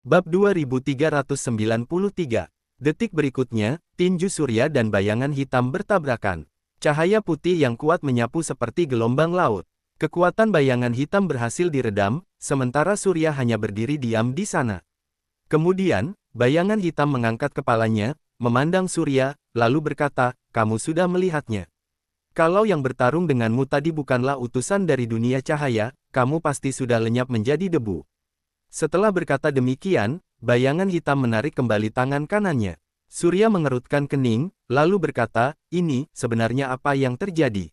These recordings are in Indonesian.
Bab 2393. Detik berikutnya, tinju surya dan bayangan hitam bertabrakan. Cahaya putih yang kuat menyapu seperti gelombang laut. Kekuatan bayangan hitam berhasil diredam, sementara surya hanya berdiri diam di sana. Kemudian, bayangan hitam mengangkat kepalanya, memandang surya, lalu berkata, "Kamu sudah melihatnya. Kalau yang bertarung denganmu tadi bukanlah utusan dari dunia cahaya, kamu pasti sudah lenyap menjadi debu." Setelah berkata demikian, bayangan hitam menarik kembali tangan kanannya. Surya mengerutkan kening, lalu berkata, "Ini, sebenarnya apa yang terjadi?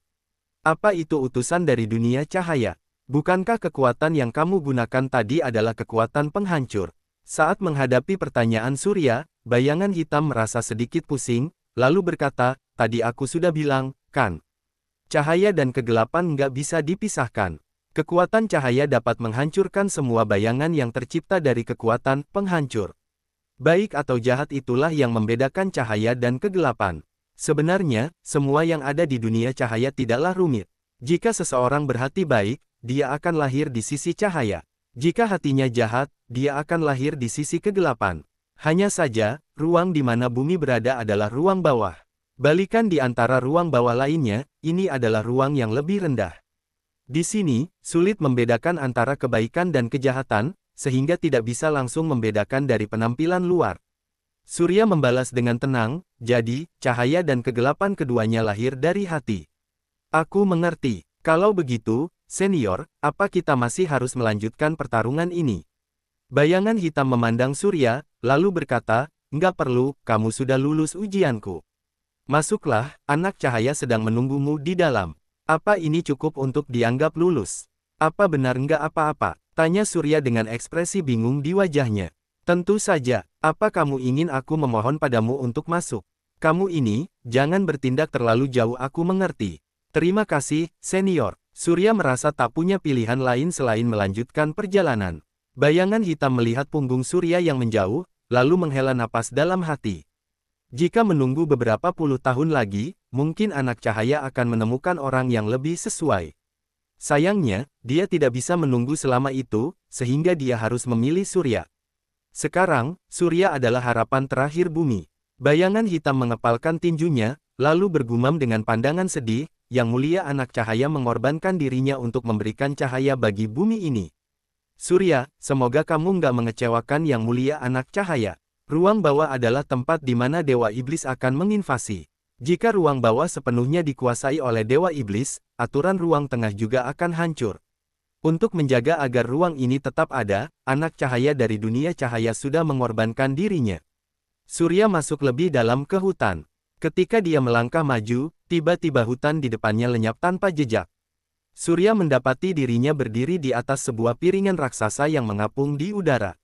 Apa itu utusan dari dunia cahaya? Bukankah kekuatan yang kamu gunakan tadi adalah kekuatan penghancur?" Saat menghadapi pertanyaan Surya, bayangan hitam merasa sedikit pusing, lalu berkata, "Tadi aku sudah bilang, kan? Cahaya dan kegelapan nggak bisa dipisahkan. Kekuatan cahaya dapat menghancurkan semua bayangan yang tercipta dari kekuatan penghancur. Baik atau jahat itulah yang membedakan cahaya dan kegelapan. Sebenarnya, semua yang ada di dunia cahaya tidaklah rumit. Jika seseorang berhati baik, dia akan lahir di sisi cahaya. Jika hatinya jahat, dia akan lahir di sisi kegelapan. Hanya saja, ruang di mana bumi berada adalah ruang bawah. Balikan di antara ruang bawah lainnya, ini adalah ruang yang lebih rendah. Di sini, sulit membedakan antara kebaikan dan kejahatan, sehingga tidak bisa langsung membedakan dari penampilan luar." Surya membalas dengan tenang, "Jadi, cahaya dan kegelapan keduanya lahir dari hati. Aku mengerti. Kalau begitu, senior, apa kita masih harus melanjutkan pertarungan ini?" Bayangan hitam memandang Surya, lalu berkata, "Enggak perlu, kamu sudah lulus ujianku. Masuklah, anak cahaya sedang menunggumu di dalam." "Apa ini cukup untuk dianggap lulus? Apa benar enggak apa-apa?" tanya Surya dengan ekspresi bingung di wajahnya. "Tentu saja, apa kamu ingin aku memohon padamu untuk masuk? Kamu ini, jangan bertindak terlalu jauh, aku mengerti." "Terima kasih, senior." Surya merasa tak punya pilihan lain selain melanjutkan perjalanan. Bayangan hitam melihat punggung Surya yang menjauh, lalu menghela napas dalam hati. Jika menunggu beberapa puluh tahun lagi, mungkin anak cahaya akan menemukan orang yang lebih sesuai. Sayangnya, dia tidak bisa menunggu selama itu, sehingga dia harus memilih Surya. Sekarang, Surya adalah harapan terakhir bumi. Bayangan hitam mengepalkan tinjunya, lalu bergumam dengan pandangan sedih, "Yang mulia, anak cahaya mengorbankan dirinya untuk memberikan cahaya bagi bumi ini. Surya, semoga kamu nggak mengecewakan Yang Mulia anak cahaya. Ruang bawah adalah tempat di mana Dewa Iblis akan menginvasi. Jika ruang bawah sepenuhnya dikuasai oleh Dewa Iblis, aturan ruang tengah juga akan hancur. Untuk menjaga agar ruang ini tetap ada, anak cahaya dari dunia cahaya sudah mengorbankan dirinya." Surya masuk lebih dalam ke hutan. Ketika dia melangkah maju, tiba-tiba hutan di depannya lenyap tanpa jejak. Surya mendapati dirinya berdiri di atas sebuah piringan raksasa yang mengapung di udara.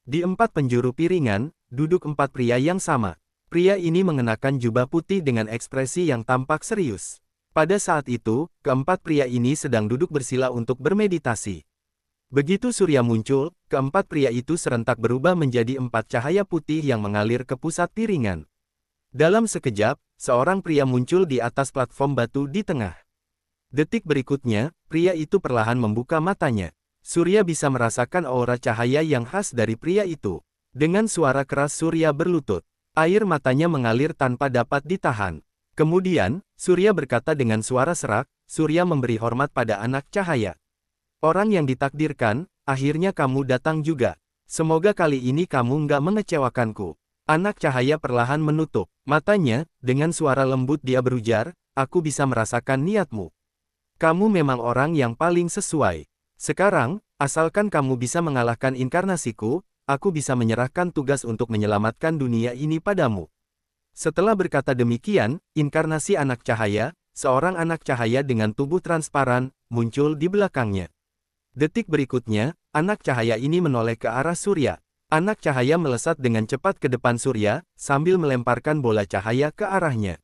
Di empat penjuru piringan, duduk empat pria yang sama. Pria ini mengenakan jubah putih dengan ekspresi yang tampak serius. Pada saat itu, keempat pria ini sedang duduk bersila untuk bermeditasi. Begitu Surya muncul, keempat pria itu serentak berubah menjadi empat cahaya putih yang mengalir ke pusat piringan. Dalam sekejap, seorang pria muncul di atas platform batu di tengah. Detik berikutnya, pria itu perlahan membuka matanya. Surya bisa merasakan aura cahaya yang khas dari pria itu. Dengan suara keras Surya berlutut. Air matanya mengalir tanpa dapat ditahan. Kemudian, Surya berkata dengan suara serak, "Surya memberi hormat pada anak cahaya. Orang yang ditakdirkan, akhirnya kamu datang juga. Semoga kali ini kamu nggak mengecewakanku." Anak cahaya perlahan menutup matanya, dengan suara lembut dia berujar, "Aku bisa merasakan niatmu. Kamu memang orang yang paling sesuai. Sekarang, asalkan kamu bisa mengalahkan inkarnasiku, aku bisa menyerahkan tugas untuk menyelamatkan dunia ini padamu." Setelah berkata demikian, inkarnasi anak cahaya, seorang anak cahaya dengan tubuh transparan, muncul di belakangnya. Detik berikutnya, anak cahaya ini menoleh ke arah Surya. Anak cahaya melesat dengan cepat ke depan Surya, sambil melemparkan bola cahaya ke arahnya.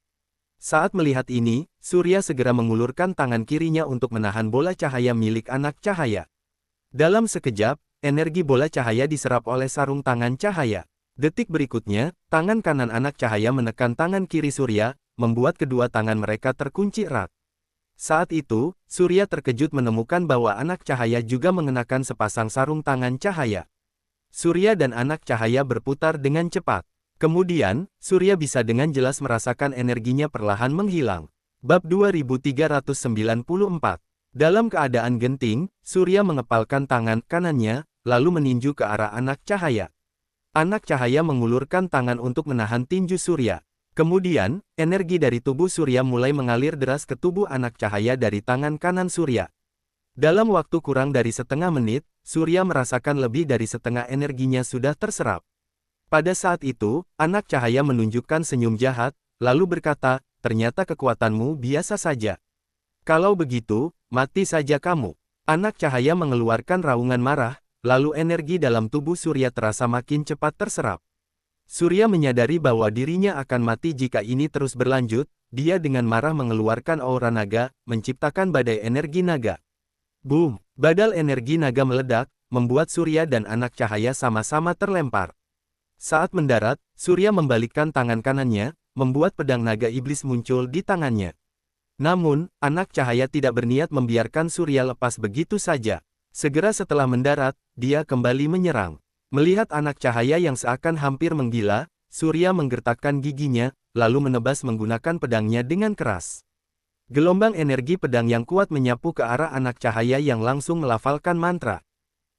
Saat melihat ini, Surya segera mengulurkan tangan kirinya untuk menahan bola cahaya milik anak cahaya. Dalam sekejap, energi bola cahaya diserap oleh sarung tangan cahaya. Detik berikutnya, tangan kanan anak cahaya menekan tangan kiri Surya, membuat kedua tangan mereka terkunci erat. Saat itu, Surya terkejut menemukan bahwa anak cahaya juga mengenakan sepasang sarung tangan cahaya. Surya dan anak cahaya berputar dengan cepat. Kemudian, Surya bisa dengan jelas merasakan energinya perlahan menghilang. Bab 2394. Dalam keadaan genting, Surya mengepalkan tangan kanannya, lalu meninju ke arah anak cahaya. Anak cahaya mengulurkan tangan untuk menahan tinju Surya. Kemudian, energi dari tubuh Surya mulai mengalir deras ke tubuh anak cahaya dari tangan kanan Surya. Dalam waktu kurang dari setengah menit, Surya merasakan lebih dari setengah energinya sudah terserap. Pada saat itu, anak cahaya menunjukkan senyum jahat, lalu berkata, ternyata kekuatanmu biasa saja. Kalau begitu, mati saja kamu. Anak cahaya mengeluarkan raungan marah, lalu energi dalam tubuh Surya terasa makin cepat terserap. Surya menyadari bahwa dirinya akan mati jika ini terus berlanjut, dia dengan marah mengeluarkan aura naga, menciptakan badai energi naga. Boom! Badal energi naga meledak, membuat Surya dan anak cahaya sama-sama terlempar. Saat mendarat, Surya membalikkan tangan kanannya, membuat pedang naga iblis muncul di tangannya. Namun, anak cahaya tidak berniat membiarkan Surya lepas begitu saja. Segera setelah mendarat, dia kembali menyerang. Melihat anak cahaya yang seakan hampir menggila, Surya menggertakkan giginya, lalu menebas menggunakan pedangnya dengan keras. Gelombang energi pedang yang kuat menyapu ke arah anak cahaya yang langsung melafalkan mantra.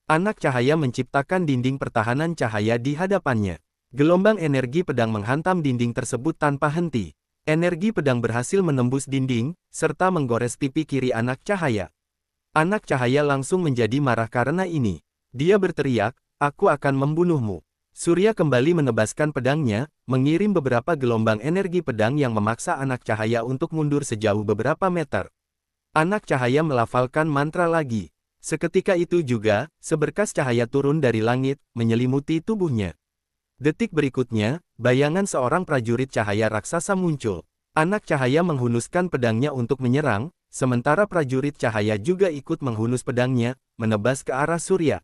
Anak cahaya menciptakan dinding pertahanan cahaya di hadapannya. Gelombang energi pedang menghantam dinding tersebut tanpa henti. Energi pedang berhasil menembus dinding, serta menggores pipi kiri anak cahaya. Anak cahaya langsung menjadi marah karena ini. Dia berteriak, aku akan membunuhmu. Surya kembali menebaskan pedangnya, mengirim beberapa gelombang energi pedang yang memaksa anak cahaya untuk mundur sejauh beberapa meter. Anak cahaya melafalkan mantra lagi. Seketika itu juga, seberkas cahaya turun dari langit, menyelimuti tubuhnya. Detik berikutnya, bayangan seorang prajurit cahaya raksasa muncul. Anak cahaya menghunuskan pedangnya untuk menyerang, sementara prajurit cahaya juga ikut menghunus pedangnya, menebas ke arah Surya.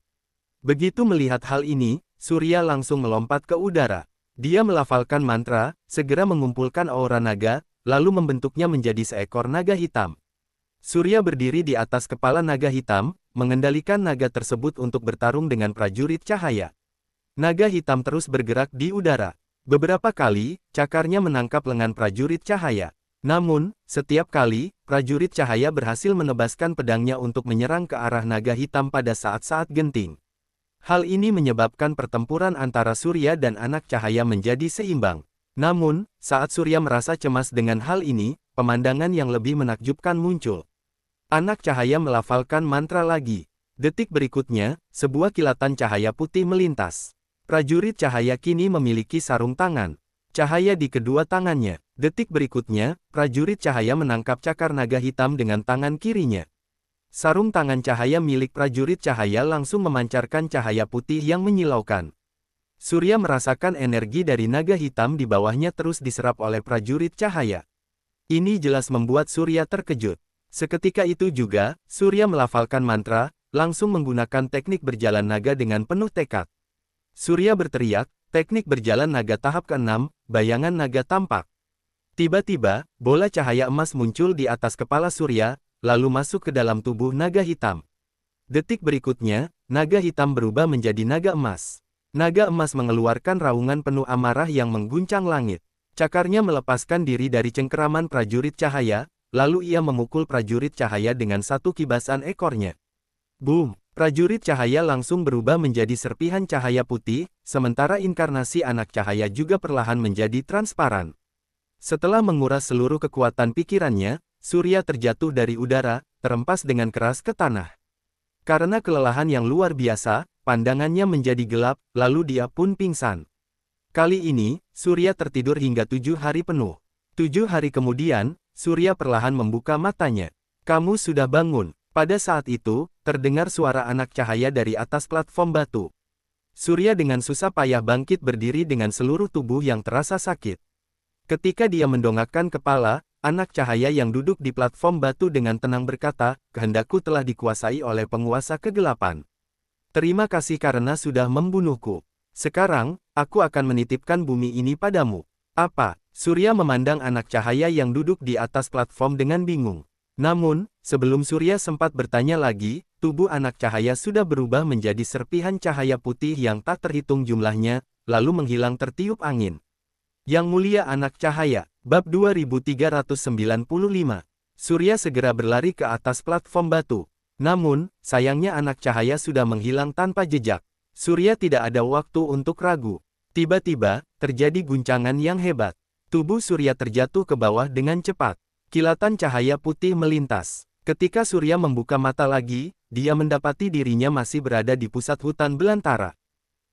Begitu melihat hal ini, Surya langsung melompat ke udara. Dia melafalkan mantra, segera mengumpulkan aura naga, lalu membentuknya menjadi seekor naga hitam. Surya berdiri di atas kepala naga hitam, mengendalikan naga tersebut untuk bertarung dengan prajurit cahaya. Naga hitam terus bergerak di udara. Beberapa kali, cakarnya menangkap lengan prajurit cahaya. Namun, setiap kali, prajurit cahaya berhasil menebaskan pedangnya untuk menyerang ke arah naga hitam pada saat-saat genting. Hal ini menyebabkan pertempuran antara Surya dan anak cahaya menjadi seimbang. Namun, saat Surya merasa cemas dengan hal ini, pemandangan yang lebih menakjubkan muncul. Anak cahaya melafalkan mantra lagi. Detik berikutnya, sebuah kilatan cahaya putih melintas. Prajurit cahaya kini memiliki sarung tangan. Cahaya di kedua tangannya. Detik berikutnya, prajurit cahaya menangkap cakar naga hitam dengan tangan kirinya. Sarung tangan cahaya milik prajurit cahaya langsung memancarkan cahaya putih yang menyilaukan. Surya merasakan energi dari naga hitam di bawahnya terus diserap oleh prajurit cahaya. Ini jelas membuat Surya terkejut. Seketika itu juga, Surya melafalkan mantra, langsung menggunakan teknik berjalan naga dengan penuh tekad. Surya berteriak, teknik berjalan naga tahap ke-6, bayangan naga tampak. Tiba-tiba, bola cahaya emas muncul di atas kepala Surya, lalu masuk ke dalam tubuh naga hitam. Detik berikutnya, naga hitam berubah menjadi naga emas. Naga emas mengeluarkan raungan penuh amarah yang mengguncang langit. Cakarnya melepaskan diri dari cengkeraman prajurit cahaya, lalu ia memukul prajurit cahaya dengan satu kibasan ekornya. Boom! Prajurit cahaya langsung berubah menjadi serpihan cahaya putih, sementara inkarnasi anak cahaya juga perlahan menjadi transparan. Setelah menguras seluruh kekuatan pikirannya, Surya terjatuh dari udara, terempas dengan keras ke tanah. Karena kelelahan yang luar biasa, pandangannya menjadi gelap, lalu dia pun pingsan. Kali ini, Surya tertidur hingga 7 hari penuh. 7 hari kemudian, Surya perlahan membuka matanya. Kamu sudah bangun. Pada saat itu, terdengar suara anak cahaya dari atas platform batu. Surya dengan susah payah bangkit berdiri dengan seluruh tubuh yang terasa sakit. Ketika dia mendongakkan kepala, anak cahaya yang duduk di platform batu dengan tenang berkata, kehendakku telah dikuasai oleh penguasa kegelapan. Terima kasih karena sudah membunuhku. Sekarang, aku akan menitipkan bumi ini padamu. Apa? Surya memandang anak cahaya yang duduk di atas platform dengan bingung. Namun, sebelum Surya sempat bertanya lagi, tubuh anak cahaya sudah berubah menjadi serpihan cahaya putih yang tak terhitung jumlahnya, lalu menghilang tertiup angin. Yang mulia anak cahaya, bab 2395. Surya segera berlari ke atas platform batu. Namun, sayangnya anak cahaya sudah menghilang tanpa jejak. Surya tidak ada waktu untuk ragu. Tiba-tiba, terjadi guncangan yang hebat. Tubuh Surya terjatuh ke bawah dengan cepat. Kilatan cahaya putih melintas. Ketika Surya membuka mata lagi, dia mendapati dirinya masih berada di pusat hutan belantara.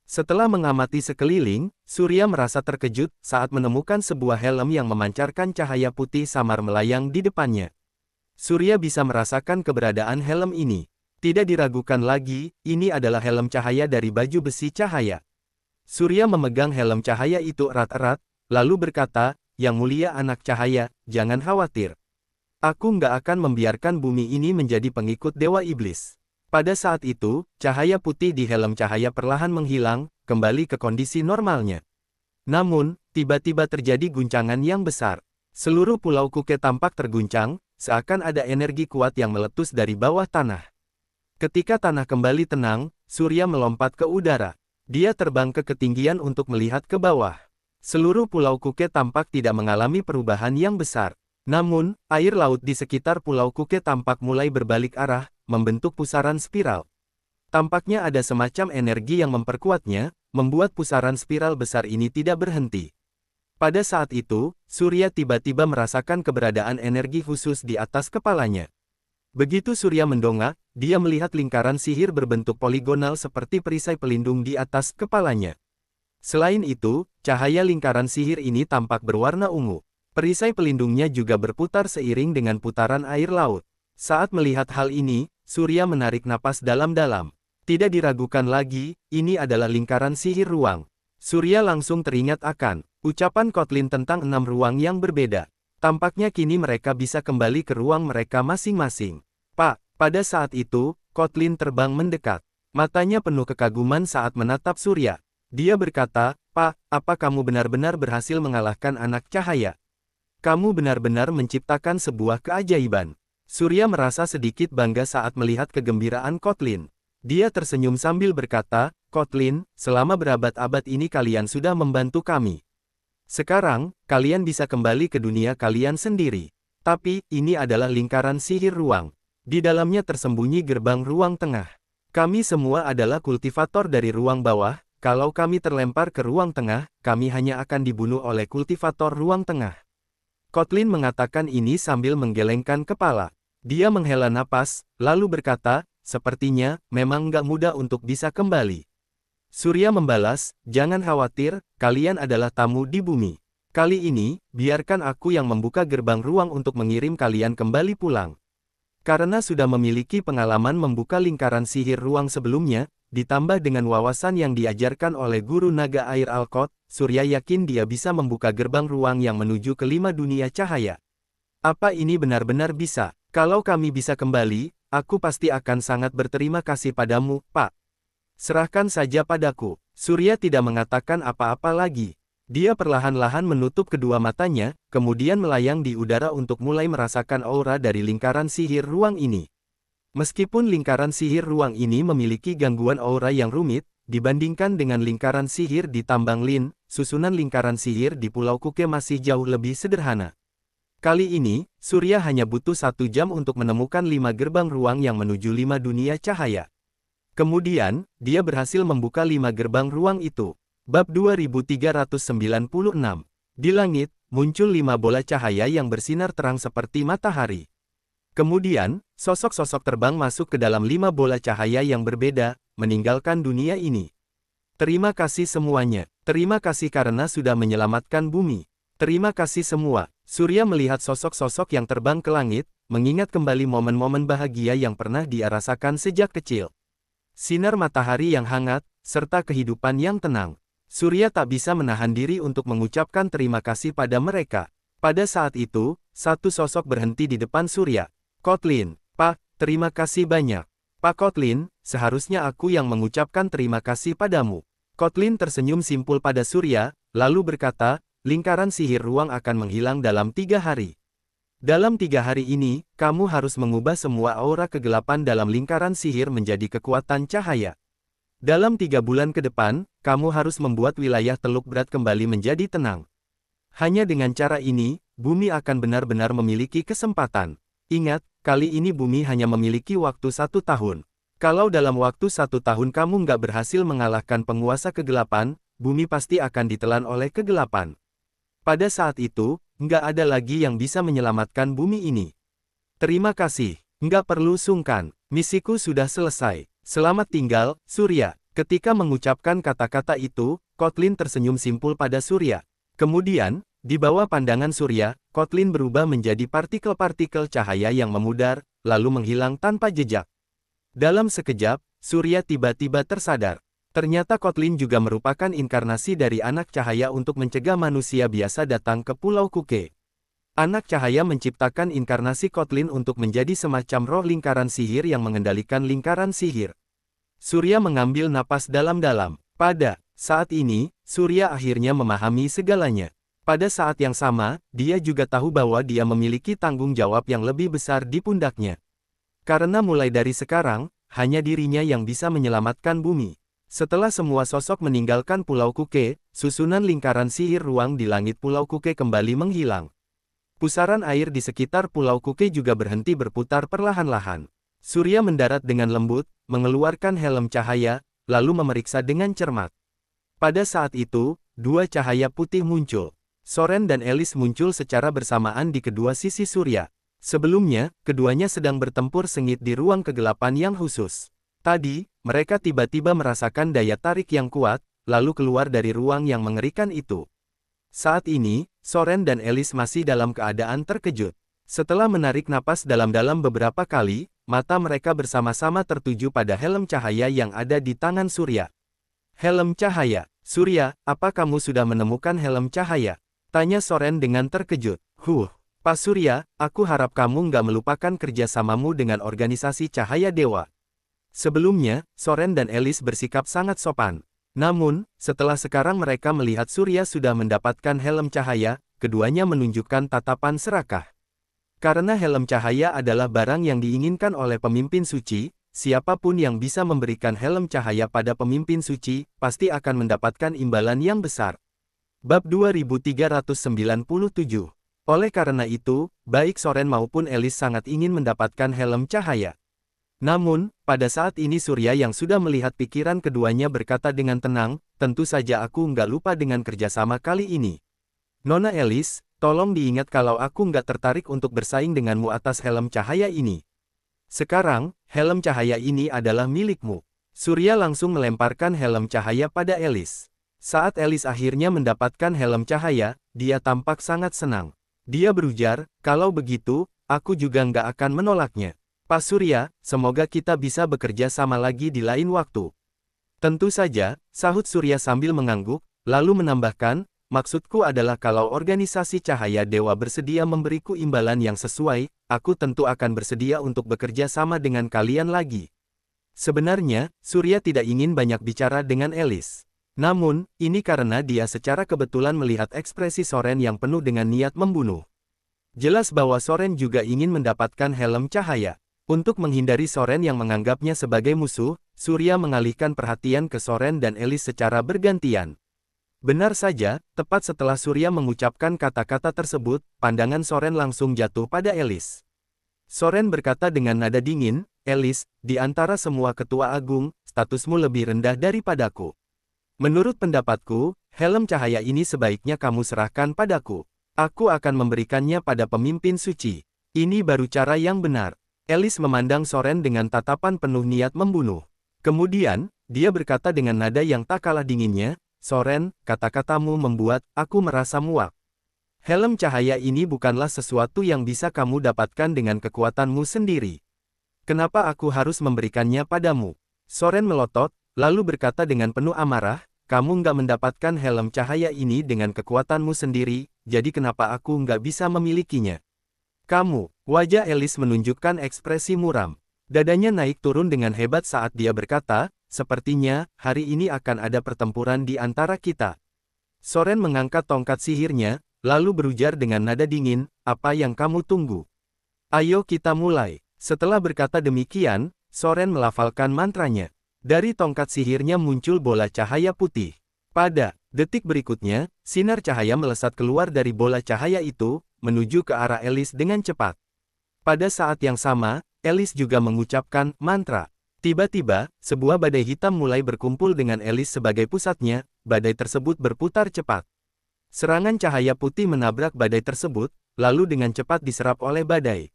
Setelah mengamati sekeliling, Surya merasa terkejut saat menemukan sebuah helm yang memancarkan cahaya putih samar melayang di depannya. Surya bisa merasakan keberadaan helm ini. Tidak diragukan lagi, ini adalah helm cahaya dari baju besi cahaya. Surya memegang helm cahaya itu erat-erat, lalu berkata, "Yang mulia anak cahaya, jangan khawatir. Aku nggak akan membiarkan bumi ini menjadi pengikut Dewa Iblis." Pada saat itu, cahaya putih di helm cahaya perlahan menghilang, kembali ke kondisi normalnya. Namun, tiba-tiba terjadi guncangan yang besar. Seluruh pulau Kuke tampak terguncang, seakan ada energi kuat yang meletus dari bawah tanah. Ketika tanah kembali tenang, Surya melompat ke udara. Dia terbang ke ketinggian untuk melihat ke bawah. Seluruh pulau Kuke tampak tidak mengalami perubahan yang besar. Namun, air laut di sekitar pulau Kuke tampak mulai berbalik arah, membentuk pusaran spiral. Tampaknya ada semacam energi yang memperkuatnya, membuat pusaran spiral besar ini tidak berhenti. Pada saat itu, Surya tiba-tiba merasakan keberadaan energi khusus di atas kepalanya. Begitu Surya mendongak, dia melihat lingkaran sihir berbentuk poligonal seperti perisai pelindung di atas kepalanya. Selain itu, cahaya lingkaran sihir ini tampak berwarna ungu. Perisai pelindungnya juga berputar seiring dengan putaran air laut. Saat melihat hal ini, Surya menarik napas dalam-dalam. Tidak diragukan lagi, ini adalah lingkaran sihir ruang. Surya langsung teringat akan ucapan Kotlin tentang 6 ruang yang berbeda. Tampaknya kini mereka bisa kembali ke ruang mereka masing-masing. "Pak," pada saat itu, Kotlin terbang mendekat. Matanya penuh kekaguman saat menatap Surya. Dia berkata, "Pak, apa kamu benar-benar berhasil mengalahkan anak cahaya? Kamu benar-benar menciptakan sebuah keajaiban." Surya merasa sedikit bangga saat melihat kegembiraan Kotlin. Dia tersenyum sambil berkata, "Kotlin, selama berabad-abad ini kalian sudah membantu kami. Sekarang, kalian bisa kembali ke dunia kalian sendiri. Tapi, ini adalah lingkaran sihir ruang. Di dalamnya tersembunyi gerbang ruang tengah. Kami semua adalah kultivator dari ruang bawah. Kalau kami terlempar ke ruang tengah, kami hanya akan dibunuh oleh kultivator ruang tengah." Kotlin mengatakan ini sambil menggelengkan kepala. Dia menghela napas, lalu berkata, "Sepertinya, memang nggak mudah untuk bisa kembali." Surya membalas, "Jangan khawatir, kalian adalah tamu di bumi. Kali ini, biarkan aku yang membuka gerbang ruang untuk mengirim kalian kembali pulang." Karena sudah memiliki pengalaman membuka lingkaran sihir ruang sebelumnya, ditambah dengan wawasan yang diajarkan oleh guru naga air Alkot, Surya yakin dia bisa membuka gerbang ruang yang menuju ke 5 dunia cahaya. "Apa ini benar-benar bisa? Kalau kami bisa kembali, aku pasti akan sangat berterima kasih padamu, Pak. Serahkan saja padaku." Surya tidak mengatakan apa-apa lagi. Dia perlahan-lahan menutup kedua matanya, kemudian melayang di udara untuk mulai merasakan aura dari lingkaran sihir ruang ini. Meskipun lingkaran sihir ruang ini memiliki gangguan aura yang rumit, dibandingkan dengan lingkaran sihir di Tambang Lin, susunan lingkaran sihir di Pulau Kuke masih jauh lebih sederhana. Kali ini, Surya hanya butuh 1 jam untuk menemukan 5 gerbang ruang yang menuju 5 dunia cahaya. Kemudian, dia berhasil membuka 5 gerbang ruang itu. Bab 2396. Di langit, muncul 5 bola cahaya yang bersinar terang seperti matahari. Kemudian, sosok-sosok terbang masuk ke dalam 5 bola cahaya yang berbeda, meninggalkan dunia ini. "Terima kasih semuanya. Terima kasih karena sudah menyelamatkan bumi. Terima kasih semua." Surya melihat sosok-sosok yang terbang ke langit, mengingat kembali momen-momen bahagia yang pernah dia rasakan sejak kecil. Sinar matahari yang hangat, serta kehidupan yang tenang. Surya tak bisa menahan diri untuk mengucapkan terima kasih pada mereka. Pada saat itu, satu sosok berhenti di depan Surya. "Kotlin, Pak, terima kasih banyak." "Pak Kotlin, seharusnya aku yang mengucapkan terima kasih padamu." Kotlin tersenyum simpul pada Surya, lalu berkata, "Lingkaran sihir ruang akan menghilang dalam 3 hari. Dalam 3 hari ini, kamu harus mengubah semua aura kegelapan dalam lingkaran sihir menjadi kekuatan cahaya. Dalam 3 bulan ke depan, kamu harus membuat wilayah Teluk Berat kembali menjadi tenang. Hanya dengan cara ini, bumi akan benar-benar memiliki kesempatan. Ingat, kali ini bumi hanya memiliki waktu 1 tahun. Kalau dalam waktu 1 tahun kamu nggak berhasil mengalahkan penguasa kegelapan, bumi pasti akan ditelan oleh kegelapan. Pada saat itu, nggak ada lagi yang bisa menyelamatkan bumi ini. Terima kasih, nggak perlu sungkan, misiku sudah selesai. Selamat tinggal, Surya. Ketika mengucapkan kata-kata itu, Kotlin tersenyum simpul pada Surya. Kemudian, di bawah pandangan Surya, Kotlin berubah menjadi partikel-partikel cahaya yang memudar, lalu menghilang tanpa jejak. Dalam sekejap, Surya tiba-tiba tersadar. Ternyata Kotlin juga merupakan inkarnasi dari anak cahaya untuk mencegah manusia biasa datang ke Pulau Kuke. Anak cahaya menciptakan inkarnasi Kotlin untuk menjadi semacam roh lingkaran sihir yang mengendalikan lingkaran sihir. Surya mengambil napas dalam-dalam. Pada saat ini, Surya akhirnya memahami segalanya. Pada saat yang sama, dia juga tahu bahwa dia memiliki tanggung jawab yang lebih besar di pundaknya. Karena mulai dari sekarang, hanya dirinya yang bisa menyelamatkan bumi. Setelah semua sosok meninggalkan Pulau Kuke, susunan lingkaran sihir ruang di langit Pulau Kuke kembali menghilang. Pusaran air di sekitar Pulau Kuke juga berhenti berputar perlahan-lahan. Surya mendarat dengan lembut, mengeluarkan helm cahaya, lalu memeriksa dengan cermat. Pada saat itu, 2 cahaya putih muncul. Soren dan Elis muncul secara bersamaan di kedua sisi Surya. Sebelumnya, keduanya sedang bertempur sengit di ruang kegelapan yang khusus. Tadi, mereka tiba-tiba merasakan daya tarik yang kuat, lalu keluar dari ruang yang mengerikan itu. Saat ini, Soren dan Elis masih dalam keadaan terkejut. Setelah menarik napas dalam-dalam beberapa kali, mata mereka bersama-sama tertuju pada helm cahaya yang ada di tangan Surya. Helm cahaya. Surya, apa kamu sudah menemukan helm cahaya? Tanya Soren dengan terkejut. Pak Surya, aku harap kamu nggak melupakan kerjasamamu dengan organisasi Cahaya Dewa. Sebelumnya, Soren dan Elis bersikap sangat sopan. Namun, setelah sekarang mereka melihat Surya sudah mendapatkan helm cahaya, keduanya menunjukkan tatapan serakah. Karena helm cahaya adalah barang yang diinginkan oleh pemimpin suci, siapapun yang bisa memberikan helm cahaya pada pemimpin suci, pasti akan mendapatkan imbalan yang besar. Bab 2397. Oleh karena itu, baik Soren maupun Elis sangat ingin mendapatkan helm cahaya. Namun, pada saat ini Surya yang sudah melihat pikiran keduanya berkata dengan tenang, tentu saja aku nggak lupa dengan kerjasama kali ini. Nona Elis, tolong diingat kalau aku nggak tertarik untuk bersaing denganmu atas helm cahaya ini. Sekarang, helm cahaya ini adalah milikmu. Surya langsung melemparkan helm cahaya pada Elis. Saat Elis akhirnya mendapatkan helm cahaya, dia tampak sangat senang. Dia berujar, kalau begitu, aku juga nggak akan menolaknya. Pak Surya, semoga kita bisa bekerja sama lagi di lain waktu. Tentu saja, sahut Surya sambil mengangguk, lalu menambahkan, maksudku adalah kalau organisasi Cahaya Dewa bersedia memberiku imbalan yang sesuai, aku tentu akan bersedia untuk bekerja sama dengan kalian lagi. Sebenarnya, Surya tidak ingin banyak bicara dengan Elis. Namun, ini karena dia secara kebetulan melihat ekspresi Soren yang penuh dengan niat membunuh. Jelas bahwa Soren juga ingin mendapatkan helm cahaya. Untuk menghindari Soren yang menganggapnya sebagai musuh, Surya mengalihkan perhatian ke Soren dan Elis secara bergantian. Benar saja, tepat setelah Surya mengucapkan kata-kata tersebut, pandangan Soren langsung jatuh pada Elis. Soren berkata dengan nada dingin, Elis, di antara semua ketua agung, statusmu lebih rendah daripadaku. Menurut pendapatku, helm cahaya ini sebaiknya kamu serahkan padaku. Aku akan memberikannya pada pemimpin suci. Ini baru cara yang benar. Elis memandang Soren dengan tatapan penuh niat membunuh. Kemudian, dia berkata dengan nada yang tak kalah dinginnya, Soren, kata-katamu membuat aku merasa muak. Helm cahaya ini bukanlah sesuatu yang bisa kamu dapatkan dengan kekuatanmu sendiri. Kenapa aku harus memberikannya padamu? Soren melotot, lalu berkata dengan penuh amarah, kamu nggak mendapatkan helm cahaya ini dengan kekuatanmu sendiri, jadi kenapa aku nggak bisa memilikinya? Kamu, wajah Elis menunjukkan ekspresi muram. Dadanya naik turun dengan hebat saat dia berkata, sepertinya, hari ini akan ada pertempuran di antara kita. Soren mengangkat tongkat sihirnya, lalu berujar dengan nada dingin, "Apa yang kamu tunggu? Ayo kita mulai." Setelah berkata demikian, Soren melafalkan mantranya. Dari tongkat sihirnya muncul bola cahaya putih. Pada detik berikutnya, sinar cahaya melesat keluar dari bola cahaya itu, menuju ke arah Alice dengan cepat. Pada saat yang sama, Alice juga mengucapkan mantra. Tiba-tiba, sebuah badai hitam mulai berkumpul dengan Alice sebagai pusatnya. Badai tersebut berputar cepat. Serangan cahaya putih menabrak badai tersebut, lalu dengan cepat diserap oleh badai.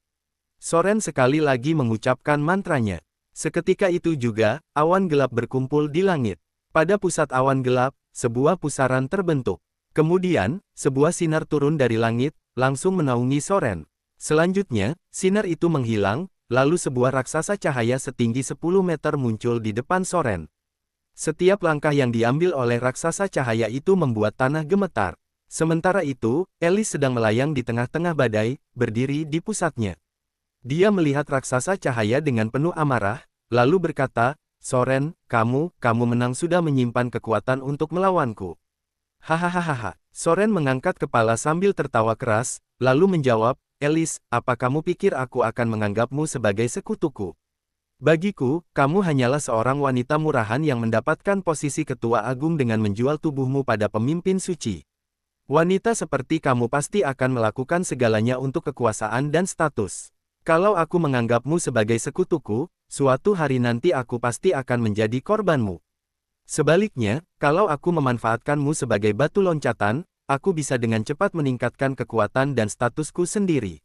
Soren sekali lagi mengucapkan mantranya. Seketika itu juga, awan gelap berkumpul di langit. Pada pusat awan gelap, sebuah pusaran terbentuk. Kemudian, sebuah sinar turun dari langit, langsung menaungi Soren. Selanjutnya, sinar itu menghilang, lalu sebuah raksasa cahaya setinggi 10 meter muncul di depan Soren. Setiap langkah yang diambil oleh raksasa cahaya itu membuat tanah gemetar. Sementara itu, Alice sedang melayang di tengah-tengah badai, berdiri di pusatnya. Dia melihat raksasa cahaya dengan penuh amarah, lalu berkata, "Soren, kamu menang sudah menyimpan kekuatan untuk melawanku." Hahaha. Soren mengangkat kepala sambil tertawa keras, lalu menjawab, "Alice, apa kamu pikir aku akan menganggapmu sebagai sekutuku? Bagiku, kamu hanyalah seorang wanita murahan yang mendapatkan posisi ketua agung dengan menjual tubuhmu pada pemimpin suci. Wanita seperti kamu pasti akan melakukan segalanya untuk kekuasaan dan status. Kalau aku menganggapmu sebagai sekutuku, suatu hari nanti aku pasti akan menjadi korbanmu. Sebaliknya, kalau aku memanfaatkanmu sebagai batu loncatan, aku bisa dengan cepat meningkatkan kekuatan dan statusku sendiri.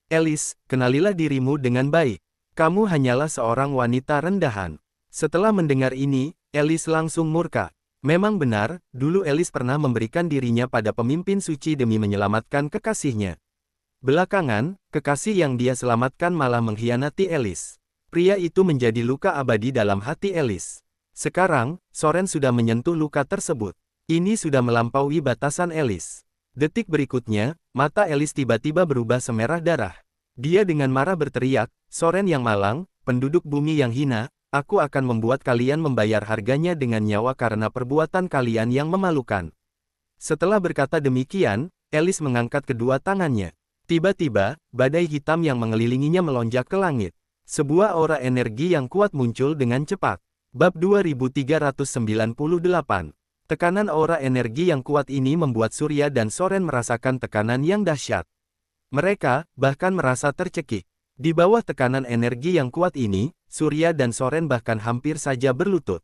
Alice, kenalilah dirimu dengan baik. Kamu hanyalah seorang wanita rendahan." Setelah mendengar ini, Alice langsung murka. Memang benar, dulu Alice pernah memberikan dirinya pada pemimpin suci demi menyelamatkan kekasihnya. Belakangan, kekasih yang dia selamatkan malah mengkhianati Alice. Pria itu menjadi luka abadi dalam hati Alice. Sekarang, Soren sudah menyentuh luka tersebut. Ini sudah melampaui batasan Alice. Detik berikutnya, mata Alice tiba-tiba berubah semerah darah. Dia dengan marah berteriak, "Soren yang malang, penduduk bumi yang hina, aku akan membuat kalian membayar harganya dengan nyawa karena perbuatan kalian yang memalukan." Setelah berkata demikian, Alice mengangkat kedua tangannya. Tiba-tiba, badai hitam yang mengelilinginya melonjak ke langit. Sebuah aura energi yang kuat muncul dengan cepat. Bab 2398. Tekanan aura energi yang kuat ini membuat Surya dan Soren merasakan tekanan yang dahsyat. Mereka bahkan merasa tercekik. Di bawah tekanan energi yang kuat ini, Surya dan Soren bahkan hampir saja berlutut.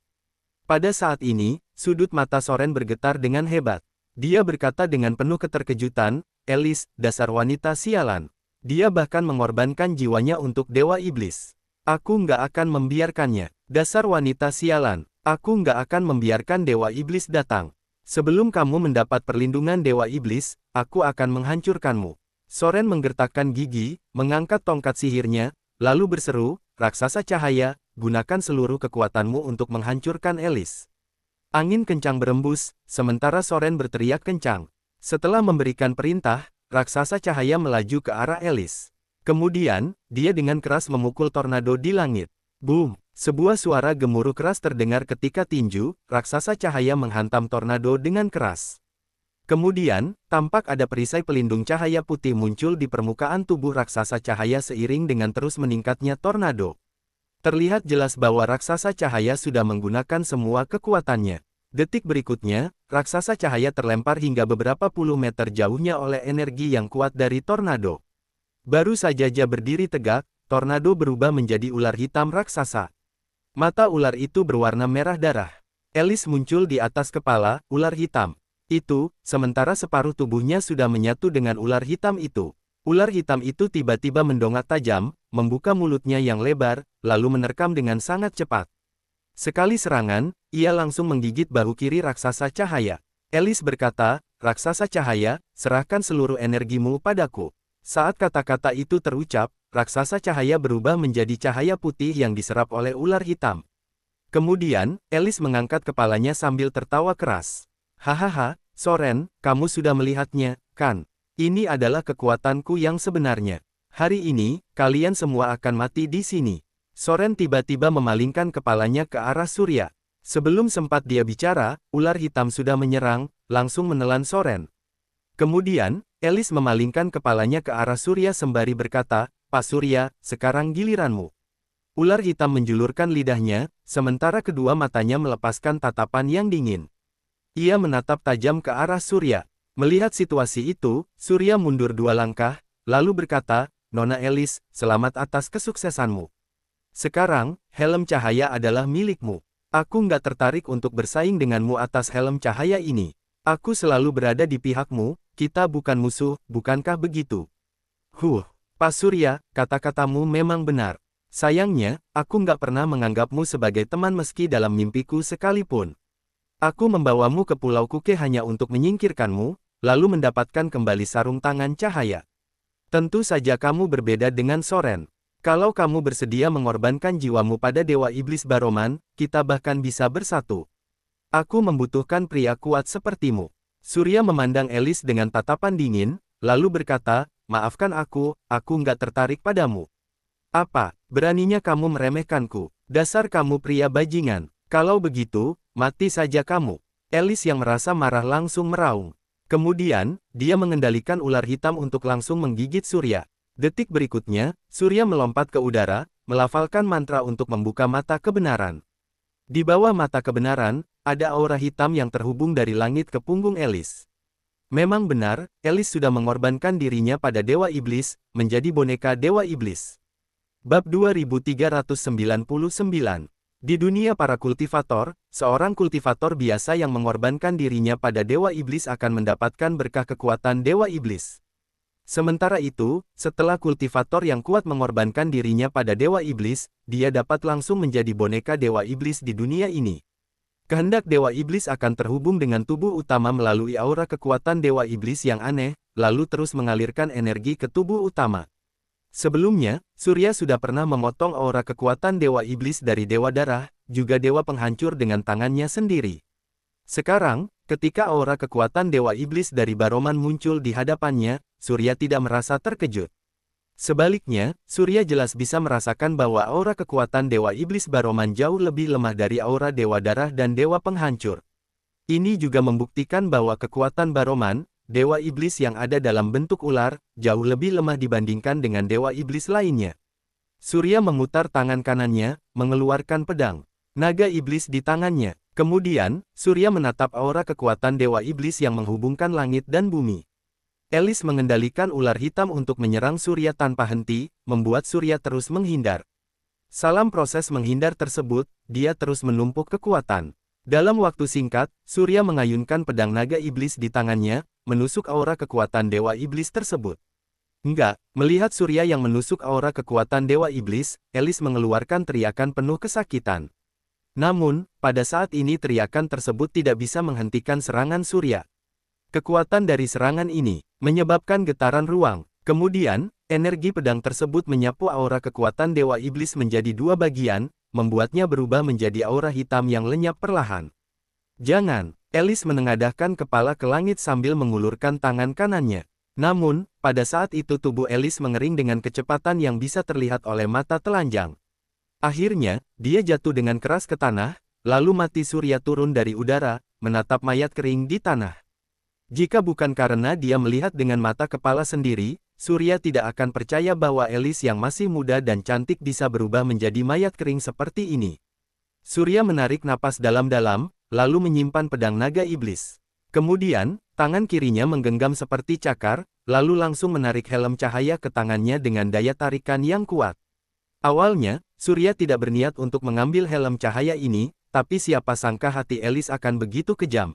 Pada saat ini, sudut mata Soren bergetar dengan hebat. Dia berkata dengan penuh keterkejutan, "Alice, dasar wanita sialan. Dia bahkan mengorbankan jiwanya untuk Dewa Iblis. Aku nggak akan membiarkannya. Dasar wanita sialan. Aku nggak akan membiarkan Dewa Iblis datang. Sebelum kamu mendapat perlindungan Dewa Iblis, aku akan menghancurkanmu." Soren menggertakkan gigi, mengangkat tongkat sihirnya, lalu berseru, "Raksasa cahaya, gunakan seluruh kekuatanmu untuk menghancurkan Alice." Angin kencang berembus, sementara Soren berteriak kencang. Setelah memberikan perintah, raksasa cahaya melaju ke arah Alice. Kemudian, dia dengan keras memukul tornado di langit. Boom! Sebuah suara gemuruh keras terdengar ketika tinju, raksasa cahaya menghantam tornado dengan keras. Kemudian, tampak ada perisai pelindung cahaya putih muncul di permukaan tubuh raksasa cahaya seiring dengan terus meningkatnya tornado. Terlihat jelas bahwa raksasa cahaya sudah menggunakan semua kekuatannya. Detik berikutnya, raksasa cahaya terlempar hingga beberapa puluh meter jauhnya oleh energi yang kuat dari tornado. Baru saja dia berdiri tegak, tornado berubah menjadi ular hitam raksasa. Mata ular itu berwarna merah darah. Alice muncul di atas kepala ular hitam. Sementara separuh tubuhnya sudah menyatu dengan ular hitam itu. Ular hitam itu tiba-tiba mendongak tajam, membuka mulutnya yang lebar, lalu menerkam dengan sangat cepat. Sekali serangan, ia langsung menggigit bahu kiri raksasa cahaya. Alice berkata, "Raksasa cahaya, serahkan seluruh energimu padaku." Saat kata-kata itu terucap, raksasa cahaya berubah menjadi cahaya putih yang diserap oleh ular hitam. Kemudian, Alice mengangkat kepalanya sambil tertawa keras. "Hahaha, Soren, kamu sudah melihatnya, kan? Ini adalah kekuatanku yang sebenarnya. Hari ini, kalian semua akan mati di sini." Soren tiba-tiba memalingkan kepalanya ke arah Surya. Sebelum sempat dia bicara, ular hitam sudah menyerang, langsung menelan Soren. Kemudian, Elis memalingkan kepalanya ke arah Surya sembari berkata, "Pak Surya, sekarang giliranmu." Ular hitam menjulurkan lidahnya, sementara kedua matanya melepaskan tatapan yang dingin. Ia menatap tajam ke arah Surya. Melihat situasi itu, Surya mundur 2 langkah, lalu berkata, "Nona Elis, selamat atas kesuksesanmu. Sekarang, helm cahaya adalah milikmu. Aku nggak tertarik untuk bersaing denganmu atas helm cahaya ini. Aku selalu berada di pihakmu, kita bukan musuh, bukankah begitu?" Pak Surya, kata-katamu memang benar. Sayangnya, aku nggak pernah menganggapmu sebagai teman meski dalam mimpiku sekalipun. Aku membawamu ke Pulau Kuke hanya untuk menyingkirkanmu, lalu mendapatkan kembali sarung tangan cahaya. Tentu saja kamu berbeda dengan Soren. Kalau kamu bersedia mengorbankan jiwamu pada Dewa Iblis Baroman, kita bahkan bisa bersatu. Aku membutuhkan pria kuat sepertimu. Surya memandang Elis dengan tatapan dingin, lalu berkata, "Maafkan aku nggak tertarik padamu." "Apa, beraninya kamu meremehkanku? Dasar kamu pria bajingan. Kalau begitu, mati saja kamu." Elis yang merasa marah langsung meraung. Kemudian, dia mengendalikan ular hitam untuk langsung menggigit Surya. Detik berikutnya, Surya melompat ke udara, melafalkan mantra untuk membuka mata kebenaran. Di bawah mata kebenaran, ada aura hitam yang terhubung dari langit ke punggung Elis. Memang benar, Elis sudah mengorbankan dirinya pada Dewa Iblis, menjadi boneka Dewa Iblis. Bab 2399. Di dunia para kultivator, seorang kultivator biasa yang mengorbankan dirinya pada Dewa Iblis akan mendapatkan berkah kekuatan Dewa Iblis. Sementara itu, setelah kultivator yang kuat mengorbankan dirinya pada Dewa Iblis, dia dapat langsung menjadi boneka Dewa Iblis di dunia ini. Kehendak Dewa Iblis akan terhubung dengan tubuh utama melalui aura kekuatan Dewa Iblis yang aneh, lalu terus mengalirkan energi ke tubuh utama. Sebelumnya, Surya sudah pernah memotong aura kekuatan Dewa Iblis dari Dewa Darah, juga Dewa Penghancur dengan tangannya sendiri. Sekarang, ketika aura kekuatan Dewa Iblis dari Baroman muncul di hadapannya, Surya tidak merasa terkejut. Sebaliknya, Surya jelas bisa merasakan bahwa aura kekuatan Dewa Iblis Baroman jauh lebih lemah dari aura Dewa Darah dan Dewa Penghancur. Ini juga membuktikan bahwa kekuatan Baroman, Dewa Iblis yang ada dalam bentuk ular, jauh lebih lemah dibandingkan dengan Dewa Iblis lainnya. Surya memutar tangan kanannya, mengeluarkan pedang naga iblis di tangannya. Kemudian, Surya menatap aura kekuatan Dewa Iblis yang menghubungkan langit dan bumi. Elis mengendalikan ular hitam untuk menyerang Surya tanpa henti, membuat Surya terus menghindar. Dalam proses menghindar tersebut, dia terus menumpuk kekuatan. Dalam waktu singkat, Surya mengayunkan pedang naga iblis di tangannya, menusuk aura kekuatan Dewa Iblis tersebut. Melihat Surya yang menusuk aura kekuatan Dewa Iblis, Elis mengeluarkan teriakan penuh kesakitan. Namun, pada saat ini teriakan tersebut tidak bisa menghentikan serangan Surya. Kekuatan dari serangan ini menyebabkan getaran ruang. Kemudian, energi pedang tersebut menyapu aura kekuatan Dewa Iblis menjadi 2 bagian, membuatnya berubah menjadi aura hitam yang lenyap perlahan. "Jangan!" Elis menengadahkan kepala ke langit sambil mengulurkan tangan kanannya. Namun, pada saat itu tubuh Elis mengering dengan kecepatan yang bisa terlihat oleh mata telanjang. Akhirnya, dia jatuh dengan keras ke tanah, lalu mati Surya turun dari udara, menatap mayat kering di tanah. Jika bukan karena dia melihat dengan mata kepala sendiri, Surya tidak akan percaya bahwa Elis yang masih muda dan cantik bisa berubah menjadi mayat kering seperti ini. Surya menarik napas dalam-dalam, lalu menyimpan pedang naga iblis. Kemudian, tangan kirinya menggenggam seperti cakar, lalu langsung menarik helm cahaya ke tangannya dengan daya tarikan yang kuat. Awalnya, Surya tidak berniat untuk mengambil helm cahaya ini, tapi siapa sangka hati Elis akan begitu kejam.